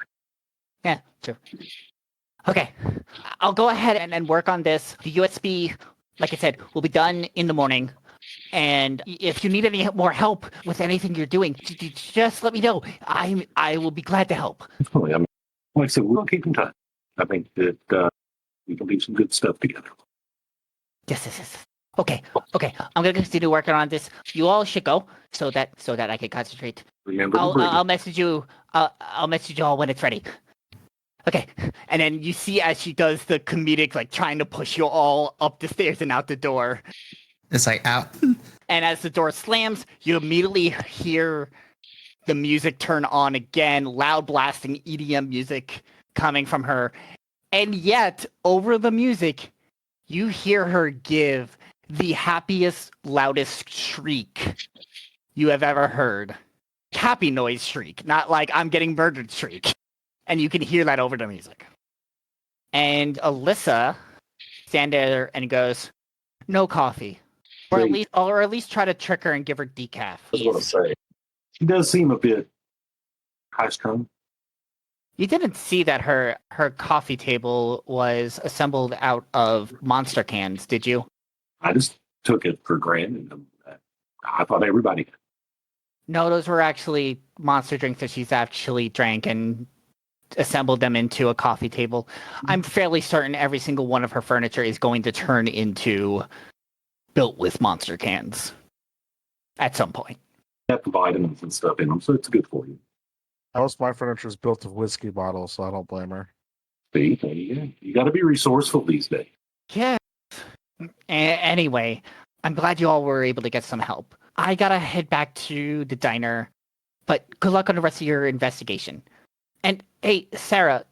Yeah, sure. Okay, I'll go ahead and work on this. The USB, like I said, will be done in the morning. And if you need any more help with anything you're doing, just let me know. I will be glad to help. Definitely. I mean, like I said, we'll keep in touch. I think that we can do some good stuff together. Yes. Okay. I'm gonna continue working on this. You all should go so that I can concentrate. Remember the I'll message you. I'll message you all when it's ready. Okay. And then you see as she does the comedic, like trying to push you all up the stairs and out the door. It's like out. And as the door slams, you immediately hear the music turn on again, loud blasting EDM music coming from her. And yet, over the music, you hear her give the happiest, loudest shriek you have ever heard. Happy noise shriek, not like I'm getting murdered shriek. And you can hear that over the music. And Alyssa stands there and goes, no coffee. Or at least try to trick her and give her decaf. I was going to say, she does seem a bit high strung. You didn't see that her coffee table was assembled out of Monster cans, did you? I just took it for granted. I thought everybody did. No, those were actually Monster drinks that she's actually drank and assembled them into a coffee table. I'm fairly certain every single one of her furniture is going to turn into built with Monster cans at some point. Have the vitamins and stuff in them, so it's good for you. most of my furniture is built of whiskey bottles, so I don't blame her. See, you got to be resourceful these days. Yeah. Anyway, I'm glad you all were able to get some help. I gotta head back to the diner, but good luck on the rest of your investigation. And hey, Sarah,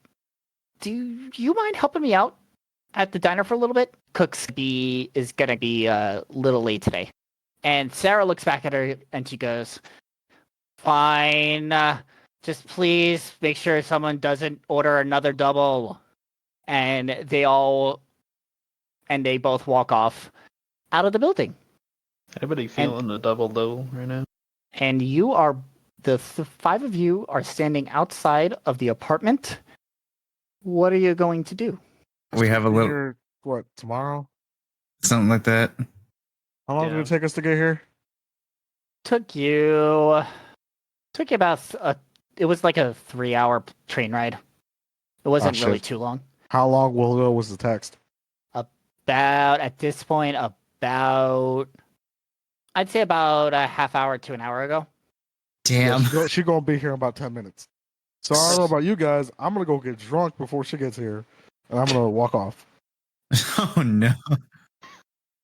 do you mind helping me out at the diner for a little bit? Cook's is gonna be a little late today. And Sarah looks back at her and she goes, fine, just please make sure someone doesn't order another double. And they both walk off out of the building. Anybody feeling the double though right now? And you are, the five of you are standing outside of the apartment. What are you going to do? We have a little Here, what, tomorrow? something like that. How long did it take us to get here? Took you about it was like a 3-hour train ride. It wasn't really shit. too long. How long was the text? About, at this point, I'd say about a half hour to an hour ago. Damn. Yeah, she gonna be here in about 10 minutes. So I don't know about you guys. I'm gonna go get drunk before she gets here, and I'm gonna walk off. Oh no.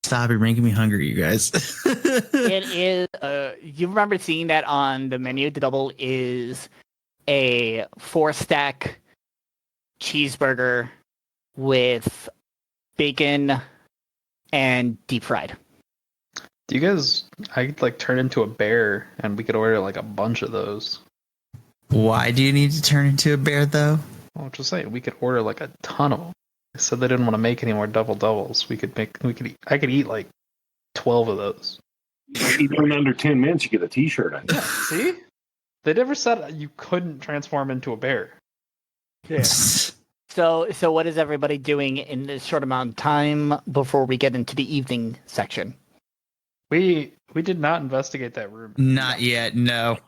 Stop, you're making me hungry, you guys. It is, you remember seeing that on the menu? The double is a 4-stack cheeseburger with bacon and deep fried. Do you guys? I could like turn into a bear, and we could order like a bunch of those. Why do you need to turn into a bear, though? Well, just saying, we could order like a ton of them. They said they didn't want to make any more double doubles. I could eat like 12 of those. Even in under 10 minutes, you get a T-shirt. I think. See? They never said you couldn't transform into a bear. Yeah. So what is everybody doing in this short amount of time before we get into the evening section? We did not investigate that room. Not yet, no.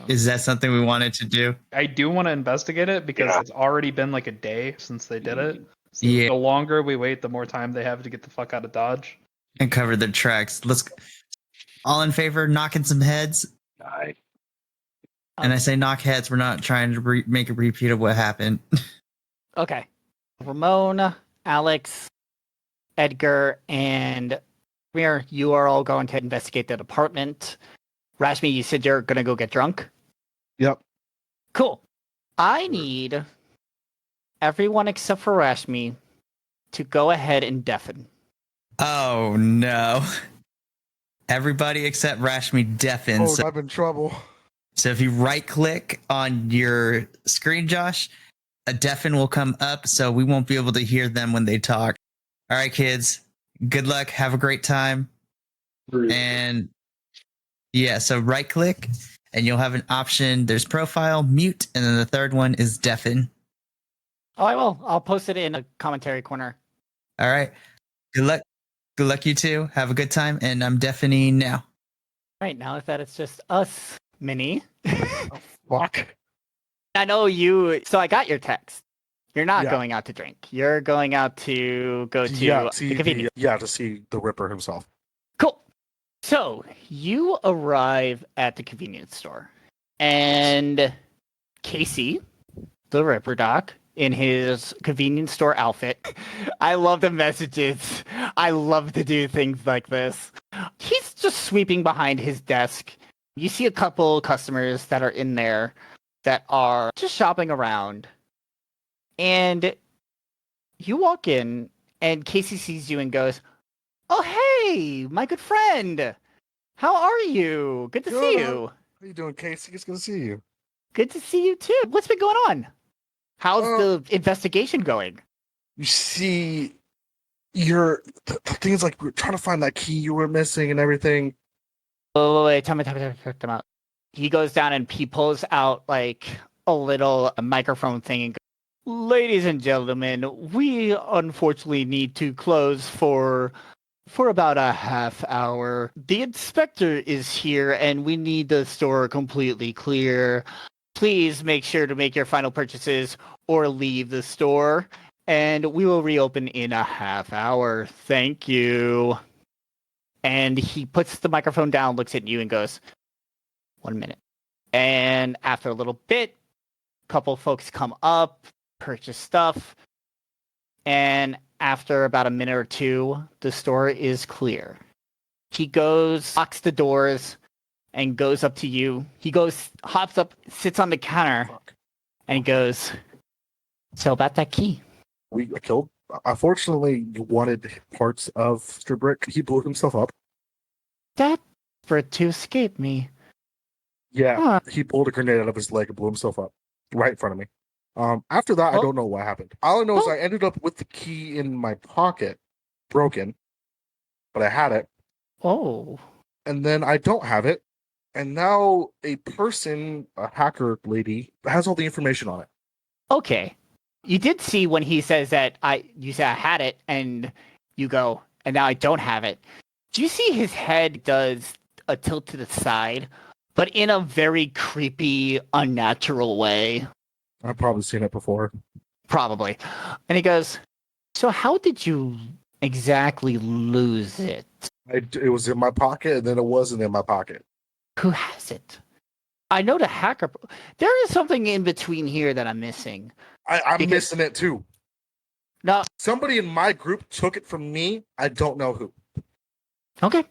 Is that something we wanted to do? I do want to investigate it because Yeah. it's already been like a day since they did it. So Yeah. the longer we wait, the more time they have to get the fuck out of Dodge. And cover the tracks. Let's all in favor, knocking some heads. I And I say knock heads. We're not trying to make a repeat of what happened. Okay. Ramon, Alex, Edgar, and Mir, you are all going to investigate the apartment. Rashmi, you said you're going to go get drunk? Yep. Cool. I need everyone except for Rashmi to go ahead and deafen. Oh no! Everybody except Rashmi deafens. Oh, I'm in trouble. So if you right click on your screen, Josh, a deafen will come up, so we won't be able to hear them when they talk. All right, kids. Good luck. Have a great time. And yeah, so right click and you'll have an option. There's profile, mute, and then the third one is deafen. Oh, I will. I'll post it in a commentary corner. All right. Good luck. Good luck, you two. Have a good time. And I'm deafening now. Right now that it's just us, Minnie. Fuck. I know you. So I got your text. You're not Yeah. going out to drink. You're going out to go to Yeah, the see convenience. to see the Ripper himself. Cool. So you arrive at the convenience store, and Casey, the Ripper Doc, in his convenience store outfit. I love the messages. I love to do things like this. He's just sweeping behind his desk. You see a couple customers that are in there that are just shopping around. And you walk in, and Casey sees you and goes, "Oh, hey, my good friend. How are you? Good to see Good. you. How you doing, Casey? It's good to see you. Good to see you too. What's been going on? How's Uh, the investigation going?" You see, the things like we're trying to find that key you were missing and everything. Wait, tell me. He goes down and he pulls out like a microphone thing and goes, "Ladies and gentlemen, we unfortunately need to close for about a half hour. The inspector is here and we need the store completely clear. Please make sure to make your final purchases or leave the store, and we will reopen in a half hour. Thank you." And he puts the microphone down, looks at you, and goes, "1 minute." And after a little bit, a couple folks come up, purchase stuff, and after about a minute or two, the store is clear. He goes, locks the doors, and goes up to you. He hops up, sits on the counter, Fuck. and he goes, "So about that key." We killed. Unfortunately, you wanted parts of Stribrick. He blew himself up. That for it to escape me. Yeah, Huh. he pulled a grenade out of his leg and blew himself up right in front of me. After that, I Oh. don't know what happened. All I know is Oh. I ended up with the key in my pocket, broken, but I had it, Oh. and then I don't have it, and now a hacker lady, has all the information on it. Okay. You did see when he says that you say I had it, and you go, and now I don't have it. Do you see his head does a tilt to the side, but in a very creepy, unnatural way? I've probably seen it before. Probably. And he goes, "So how did you exactly lose it? It was in my pocket, and then it wasn't in my pocket. Who has it? I know the hacker. There is something in between here that I'm missing. I'm Because- missing it too. No. Somebody in my group took it from me. I don't know who. Okay.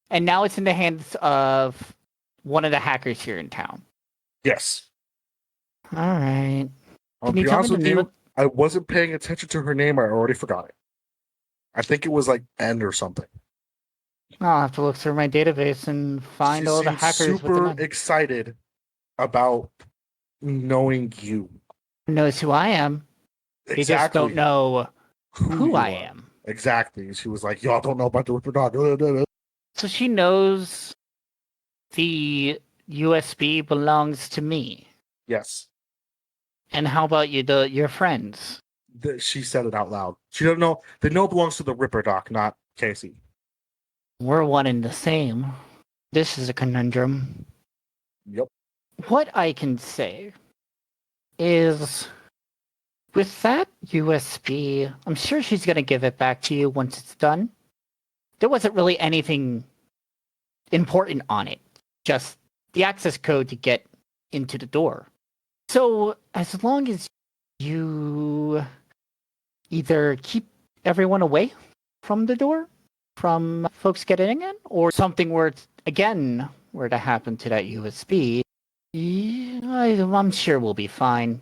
And now it's in the hands of one of the hackers here in town. Yes. All right. I'll Can you be tell me honest the with name you. of- I wasn't paying attention to her name. I already forgot it. I think it was like N or something. I'll have to look through my database and find She all the seems hackers super within it. excited about knowing you. Knows who I am. They just don't know who you I are. am. Exactly. She was like, y'all don't know about the Ripper Dog. So she knows the USB belongs to me. Yes. And how about your friends? She said it out loud. She don't know. They know it belongs to the Ripper Doc, not Casey. We're one and the same. This is a conundrum. Yep. What I can say is with that USB, I'm sure she's going to give it back to you once it's done. There wasn't really anything important on it, just the access code to get into the door. So as long as you either keep everyone away from the door, from folks getting in, or something were to happen to that USB, I'm sure we'll be fine.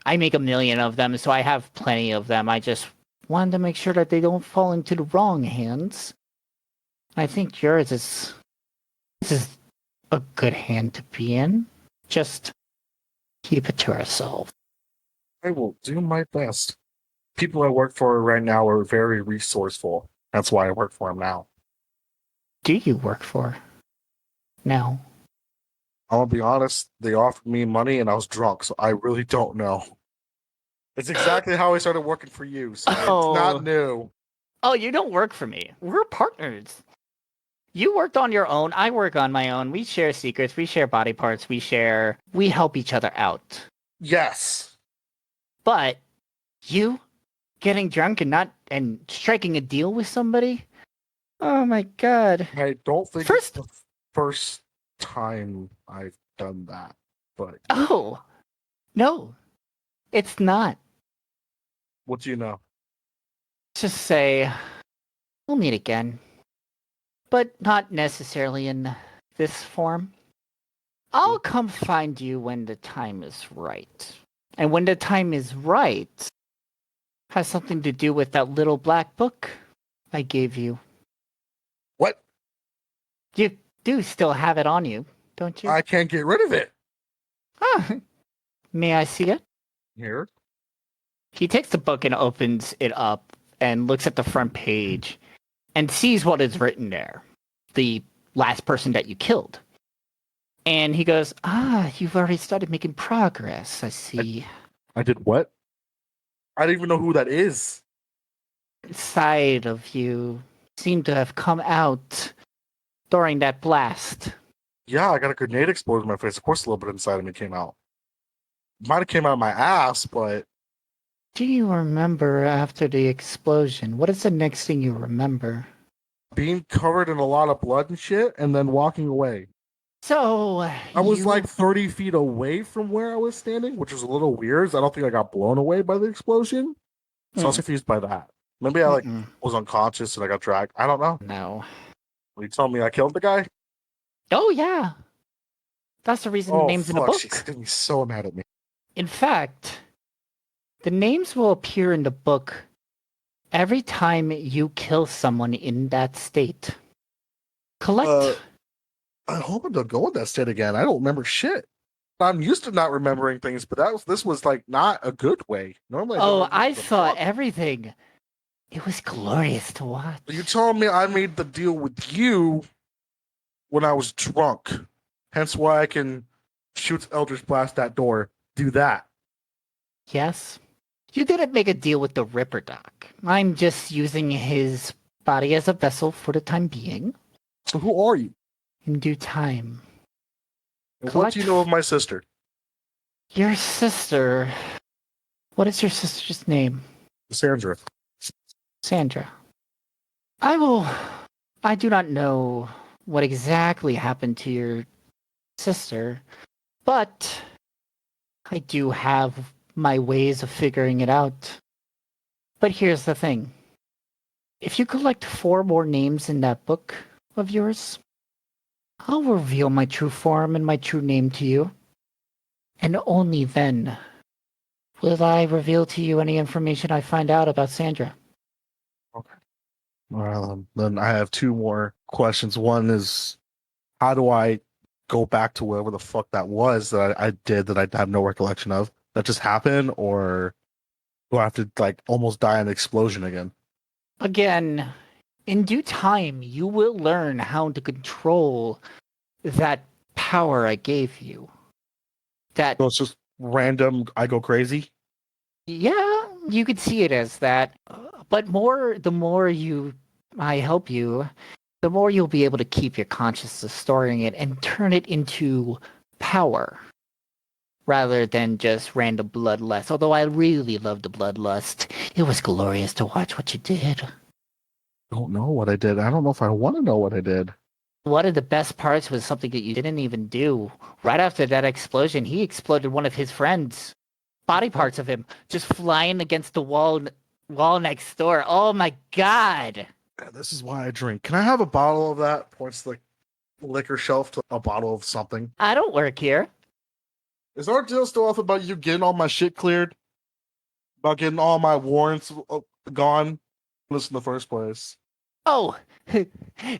I make 1 million of them, so I have plenty of them. I just wanted to make sure that they don't fall into the wrong hands. I think yours is a good hand to be in. Just keep it to ourselves. I will do my best. People I work for right now are very resourceful. That's why I work for them now. Do you work for? No. I'm gonna be honest, they offered me money and I was drunk, so I really don't know. It's exactly how I started working for you, so it's not new. Oh, you don't work for me. We're partners. You worked on your own, I work on my own. We share secrets, we share body parts, we help each other out. Yes. But you getting drunk and striking a deal with somebody? Oh my god. I don't think it's the first time I've done that, but Oh. No. It's not. what do you know? Just say we'll meet again. But not necessarily in this form. I'll come find you when the time is right. And when the time is right, has something to do with that little black book I gave you. What? You do still have it on you, don't you? I can't get rid of it. Huh. May I see it? Here. He takes the book and opens it up and looks at the front page and sees what is written there. The last person that you killed. And he goes, you've already started making progress, I see. I did what? I don't even know who that is. Side of you seem to have come out during that blast. Yeah, I got a grenade exploded in my face. Of course, a little bit inside of me came out. Might have came out of my ass, but... Do you remember after the explosion? What is the next thing you remember? Being covered in a lot of blood and shit, and then walking away. So... I was like 30 feet away from where I was standing, which was a little weird. I don't think I got blown away by the explosion. So I was confused by that. Maybe I was unconscious and I got dragged. I don't know. No. Will you tell me I killed the guy? Oh, yeah. That's the reason the name's in the book. She's getting so mad at me. In fact, the names will appear in the book every time you kill someone in that state. Collect. I hope I don't go in that state again. I don't remember shit. I'm used to not remembering things, but this was like not a good way. Normally, I saw everything. It was glorious to watch. You telling me I made the deal with you when I was drunk? Hence why I can shoot Eldritch Blast that door. Do that. Yes. You didn't make a deal with the Ripper Doc. I'm just using his body as a vessel for the time being. So who are you? In due time. And what do you know of my sister? Your sister... What is your sister's name? Sandra. Sandra. I do not know what exactly happened to your sister, but I do have my ways of figuring it out. But here's the thing. If you collect 4 more names in that book of yours, I'll reveal my true form and my true name to you. And only then will I reveal to you any information I find out about Sandra. Okay. Well, then I have two more questions. One is, how do I go back to whatever the fuck that was that I did that I have no recollection of? That just happened, or do I have to like almost die in an explosion again? Again, in due time, you will learn how to control that power I gave you. That, So it's just random. I go crazy. yeah, you could see it as that. But the more I help you, the more you'll be able to keep your consciousness storing it and turn it into power rather than just random bloodlust. Although I really loved the bloodlust. It was glorious to watch what you did. Don't know what I did. I don't know if I want to know what I did. One of the best parts was something that you didn't even do. Right after that explosion, he exploded one of his friends. Body parts of him just flying against the wall next door. Oh my god. Yeah, this is why I drink. Can I have a bottle of that? Points to the liquor shelf to a bottle of something. I don't work here. Is our deal still off about you getting all my shit cleared? About getting all my warrants gone? This in the first place. Oh,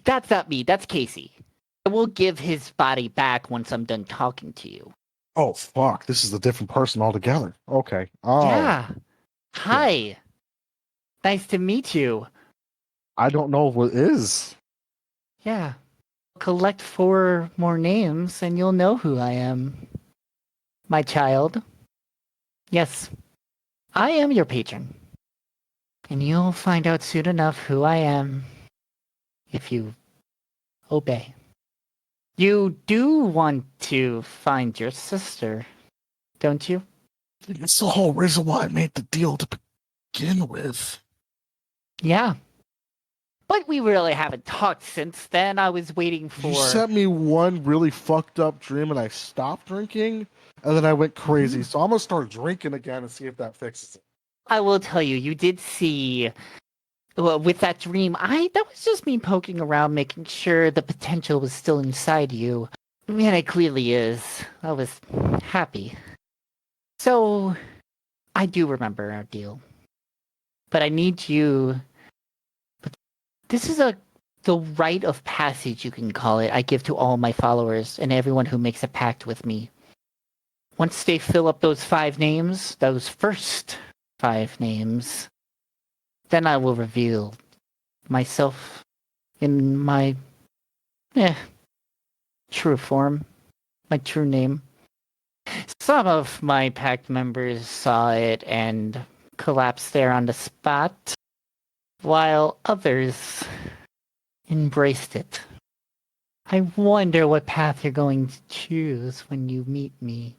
that's not me. That's Casey. I will give his body back once I'm done talking to you. Oh fuck! This is a different person altogether. Okay. Oh, Yeah. Hi. Nice to meet you. I don't know what is. Yeah. Collect 4 more names and you'll know who I am. My child. Yes. I am your patron. And you'll find out soon enough who I am if you obey. You do want to find your sister, don't you? It's the whole reason why I made the deal to begin with. Yeah. But we really haven't talked since then. I was waiting for... You sent me one really fucked up dream and I stopped drinking, and then I went crazy. So I'm gonna start drinking again and see if that fixes it. I will tell you, you did see... Well, with that dream, that was just me poking around, making sure the potential was still inside you. And it clearly is. I was happy. So, I do remember our deal. But I need you... But this is the rite of passage, you can call it, I give to all my followers and everyone who makes a pact with me. Once they fill up those 5 names, those first 5 names, then I will reveal myself in my true form, my true name. Some of my pact members saw it and collapsed there on the spot, while others embraced it. I wonder what path you're going to choose when you meet me.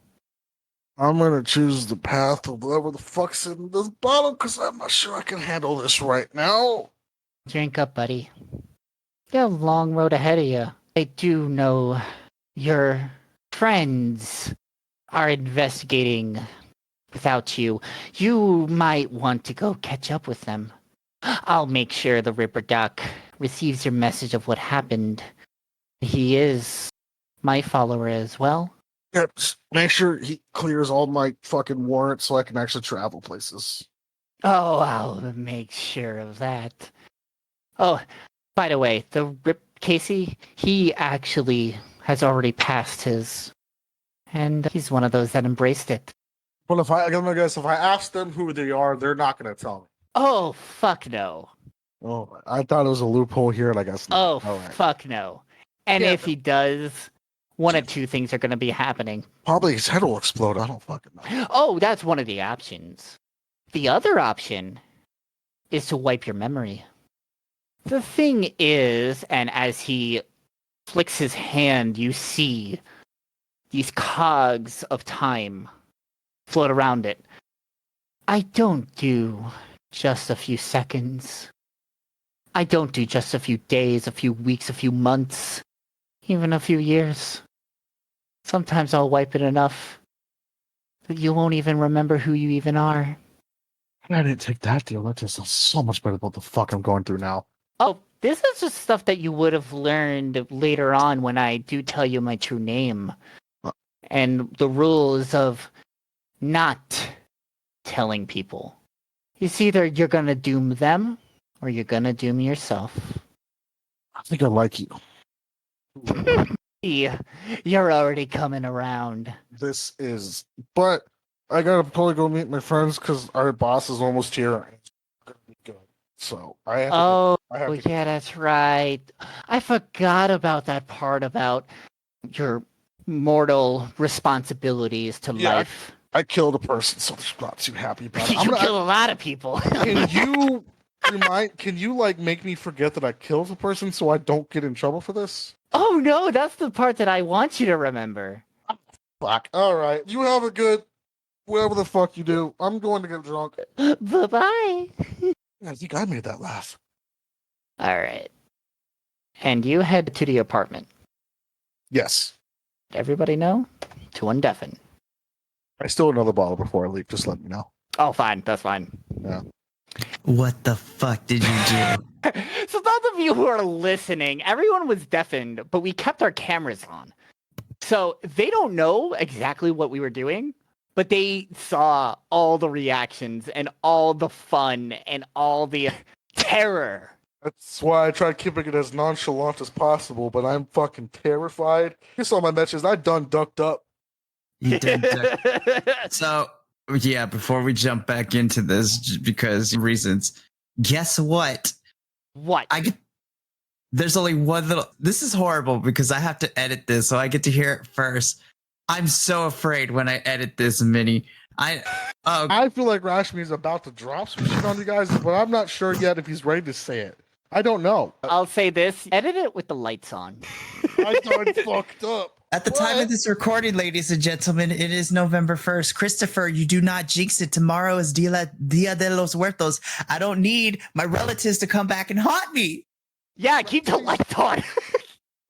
I'm gonna choose the path of whatever the fuck's in this bottle because I'm not sure I can handle this right now. Drink up, buddy. You got a long road ahead of you. I do know your friends are investigating without you. You might want to go catch up with them. I'll make sure the Ripper Doc receives your message of what happened. He is my follower as well. Yep, just make sure he clears all my fucking warrants so I can actually travel places. Oh, I'll make sure of that. Oh, by the way, Casey, he actually has already passed his, and he's one of those that embraced it. But I'm gonna guess if I ask them who they are, they're not gonna tell me. Oh, fuck no. Oh, I thought it was a loophole here, and I guess not. Oh, All right. fuck no. And Yeah, if he does, one of 2 things are going to be happening. Probably his head will explode. I don't fucking know. Oh, that's one of the options. The other option is to wipe your memory. The thing is, and as he flicks his hand, you see these cogs of time float around it. I don't do just a few seconds. I don't do just a few days, a few weeks, a few months, even a few years. Sometimes I'll wipe it enough that you won't even remember who you even are. I didn't take that deal. That just sounds so much better than what the fuck I'm going through now. Oh, this is just stuff that you would have learned later on when I do tell you my true name. And the rules of not telling people. It's either you're gonna doom them, or you're gonna do me yourself. I think I like you. Yeah, you're already coming around. This is, but I gotta probably go meet my friends because our boss is almost here. And it's gonna be good. So I have to. Oh, I have to. yeah, that's right. I forgot about that part about your mortal responsibilities to Yeah, life. I killed a person, so I'm not too happy about it. You kill a lot of people. Can you remind? Can you like make me forget that I killed a person so I don't get in trouble for this? Oh no, that's the part that I want you to remember. Fuck. All right. You have a good whatever the fuck you do. I'm going to get drunk. Bye-bye. I think I made that laugh. All right. And you head to the apartment. Yes. Everybody know? To undeafen. I stole another bottle before I leave. Just let me know. Oh, fine. That's fine. What the fuck did you do? So those of you who are listening, everyone was deafened, but we kept our cameras on. So they don't know exactly what we were doing, but they saw all the reactions and all the fun and all the terror. That's why I try keeping it as nonchalant as possible, but I'm fucking terrified. You saw my messages. I done ducked up. You did. So, yeah, before we jump back into this, just because reasons, guess what? What? There's only one little. This is horrible because I have to edit this, so I get to hear it first. I'm so afraid when I edit this, Minnie. I feel like Rashmi is about to drop some shit on you guys, but I'm not sure yet if he's ready to say it. I don't know. I'll say this. Edit it with the lights on. I done fucked up. At the time of this recording, ladies and gentlemen, it is November 1st. Christopher, you do not jinx it. Tomorrow is Dia de los Muertos. I don't need my relatives to come back and haunt me. Yeah, keep the lights on.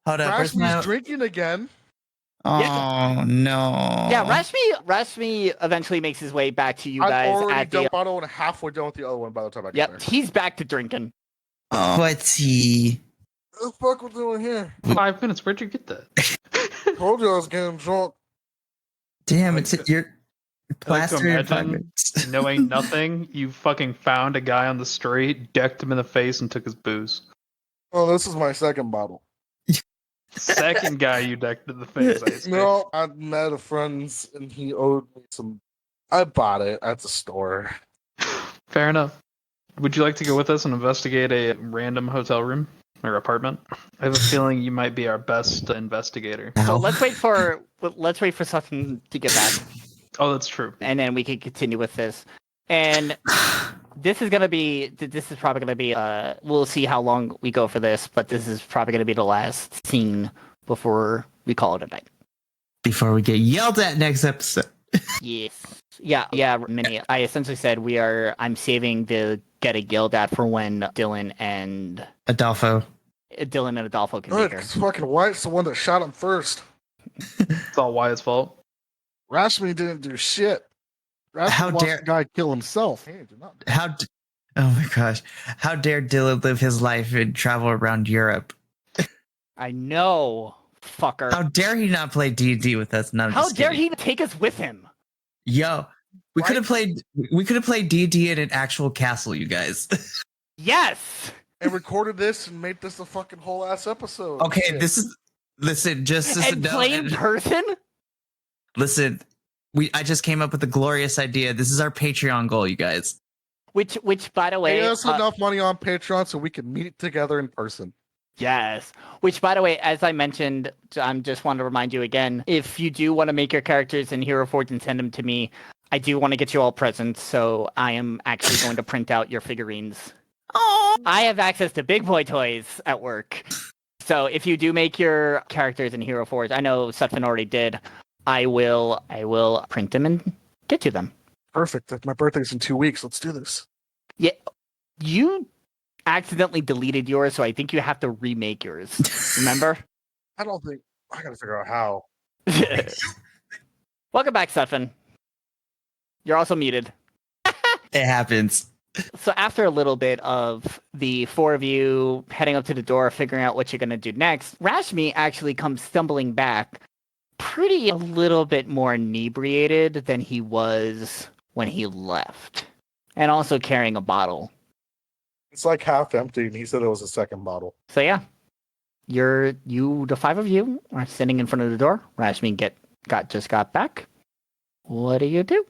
Hold up. Where's Rashmi's my... drinking again. Oh, no. Yeah, Rashmi eventually makes his way back to you I'm guys already at done the. bottle and halfway done with the other one by the time I get Yep, there. he's back to drinking. Oh, what's he? What the fuck we're doing here? 5 minutes. Where'd you get that? Told you I was getting drunk. Damn, Like it's to- your plaster in imagine 5 minutes. Knowing nothing, you fucking found a guy on the street, decked him in the face, and took his booze. Oh, this is my second bottle. Second guy you decked in the face. I expect. No, I met a friend and he owed me some. I bought it at the store. Fair enough. Would you like to go with us and investigate a random hotel room or apartment? I have a feeling you might be our best investigator. So Ow. let's wait for something to get back, Oh, that's true. and then we can continue with this. And this is probably gonna be. We'll see how long we go for this, but this is probably gonna be the last scene before we call it a night. Before we get yelled at next episode. Yes. Yeah, Minnie. I essentially said I'm saving the getting yelled at for when Dylan and Adolfo. Adolfo can Good, be here. 'cause fucking White's the one that shot him first. It's all Wyatt's fault. Rashmi didn't do shit. Rashmi How watched dare- the guy kill himself. He did not do Oh my gosh. How dare Dylan live his life and travel around Europe? I know, fucker. How dare he not play D&D with us? No, I'm How just dare kidding. he take us with him? Yo, we Right? could have played D&D in an actual castle, you guys. Yes. and recorded this and made this a fucking whole ass episode. Okay, Shit. listen, just as a And note, play in person? listen, I just came up with a glorious idea. This is our Patreon goal, you guys. Which by the way, Pay us enough money on Patreon so we can meet together in person. yes. Which, by the way, as I mentioned, I just want to remind you again, if you do want to make your characters in Hero Forge and send them to me, I do want to get you all presents, so I am actually going to print out your figurines. Oh, I have access to Big Boy Toys at work. So if you do make your characters in Hero Forge, I know Sutphin already did, I will print them and get to them. Perfect. My birthday's in 2 weeks. Let's do this. Yeah, you accidentally deleted yours, so I think you have to remake yours. Remember? I don't think I gotta figure out how. Welcome back, Sutphin. You're also muted. it happens. So after a little bit of the four of you heading up to the door, figuring out what you're going to do next, Rashmi actually comes stumbling back a little bit more inebriated than he was when he left. And also carrying a bottle. It's like half empty, and he said it was a second bottle. So yeah, the five of you are sitting in front of the door. Rashmi just got back. What do you do?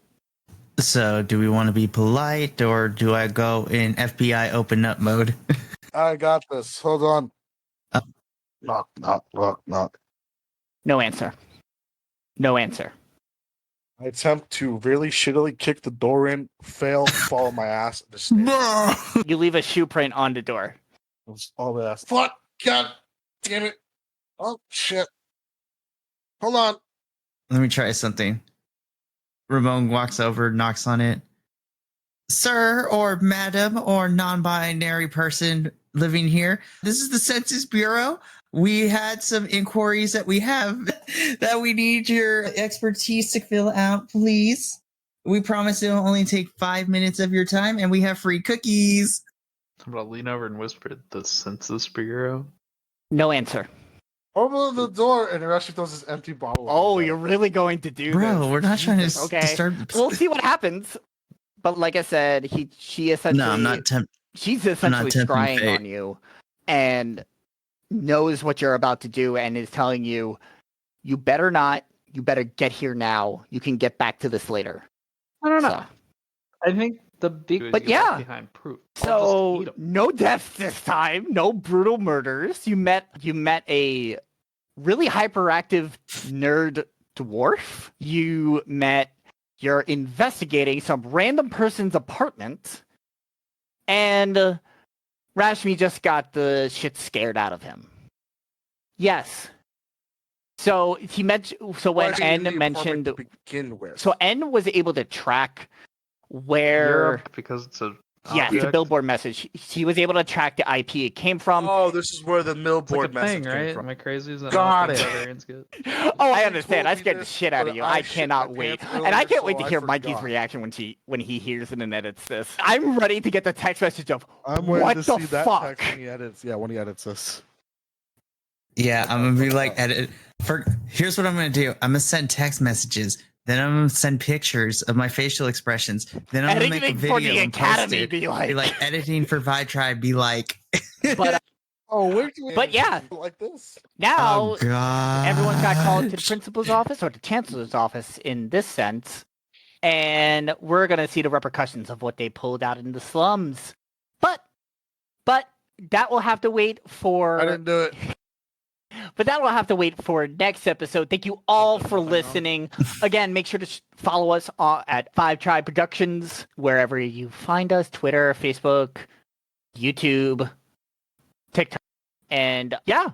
So, do we want to be polite, or do I go in FBI open up mode? I got this. Hold on. Uh. Knock, knock, knock, knock. No answer. No answer. I attempt to really shittily kick the door in, fail, fall on my ass, and just stay. You leave a shoe print on the door. That's all I asked. Fuck! God damn it! Oh shit! Hold on. Let me try something. Ramon walks over, knocks on it. Sir or madam or non-binary person living here, this is the Census Bureau. We had some inquiries that we have that we need your expertise to fill out, please. We promise it'll only take 5 minutes of your time, and we have free cookies. I'm gonna lean over and whisper, "The Census Bureau." No answer. Open the door, and Rashi throws this empty bottle. Oh, on the you're bed. really going to do Bro, this? we're not trying to Okay. disturb. We'll see what happens. But like I said, she essentially No, I'm not she's essentially tempting scrying fate. on you and knows what you're about to do and is telling you, you better not, you better get here now. You can get back to this later. I don't know. So, I think the big, But yeah. behind proof. I'll just eat so 'em. no deaths this time, no brutal murders. You met a really hyperactive nerd dwarf. You're investigating some random person's apartment, and Rashmi just got the shit scared out of him. Yes. So he mentioned. So Why when is he in N the apartment mentioned, to begin with? so N was able to track where. Europe, because it's a Yes, the object. billboard message. She was able to track the IP it came from. Oh, this is where the It's like millboard a message thing, came right? from. Am I crazy? Is that Got all things it. barbarians get? Oh, I He understand. told I me scared the this, shit out of but you. I I shit cannot my wait, pants and I earlier, can't so wait to I hear Mikey's forgot. reaction when he hears it and edits this. I'm ready to get the text message of I'm waiting what to the see that fuck. text when he edits. Yeah, when he edits this. Yeah, I'm gonna be like, edit. Here's what I'm gonna do. I'm gonna send text messages. Then I'm gonna send pictures of my facial expressions. Then I'm gonna make a Editing for video the and post academy it. be like, Be like editing for Vitribe. Be like, but Oh, wait till But yeah. like this. now oh god, everyone's got called to the principal's office or the chancellor's office in this sense, and we're gonna see the repercussions of what they pulled out in the slums. But that will have to wait for. I didn't do it. But that will have to wait for next episode. Thank you all for listening. Again, make sure to follow us at Five Tribe Productions, wherever you find us, Twitter, Facebook, YouTube, TikTok. And yeah,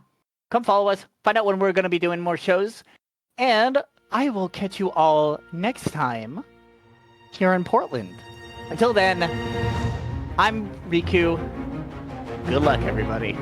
come follow us. Find out when we're going to be doing more shows. And I will catch you all next time here in Portland. Until then, I'm Riku. Good luck, everybody.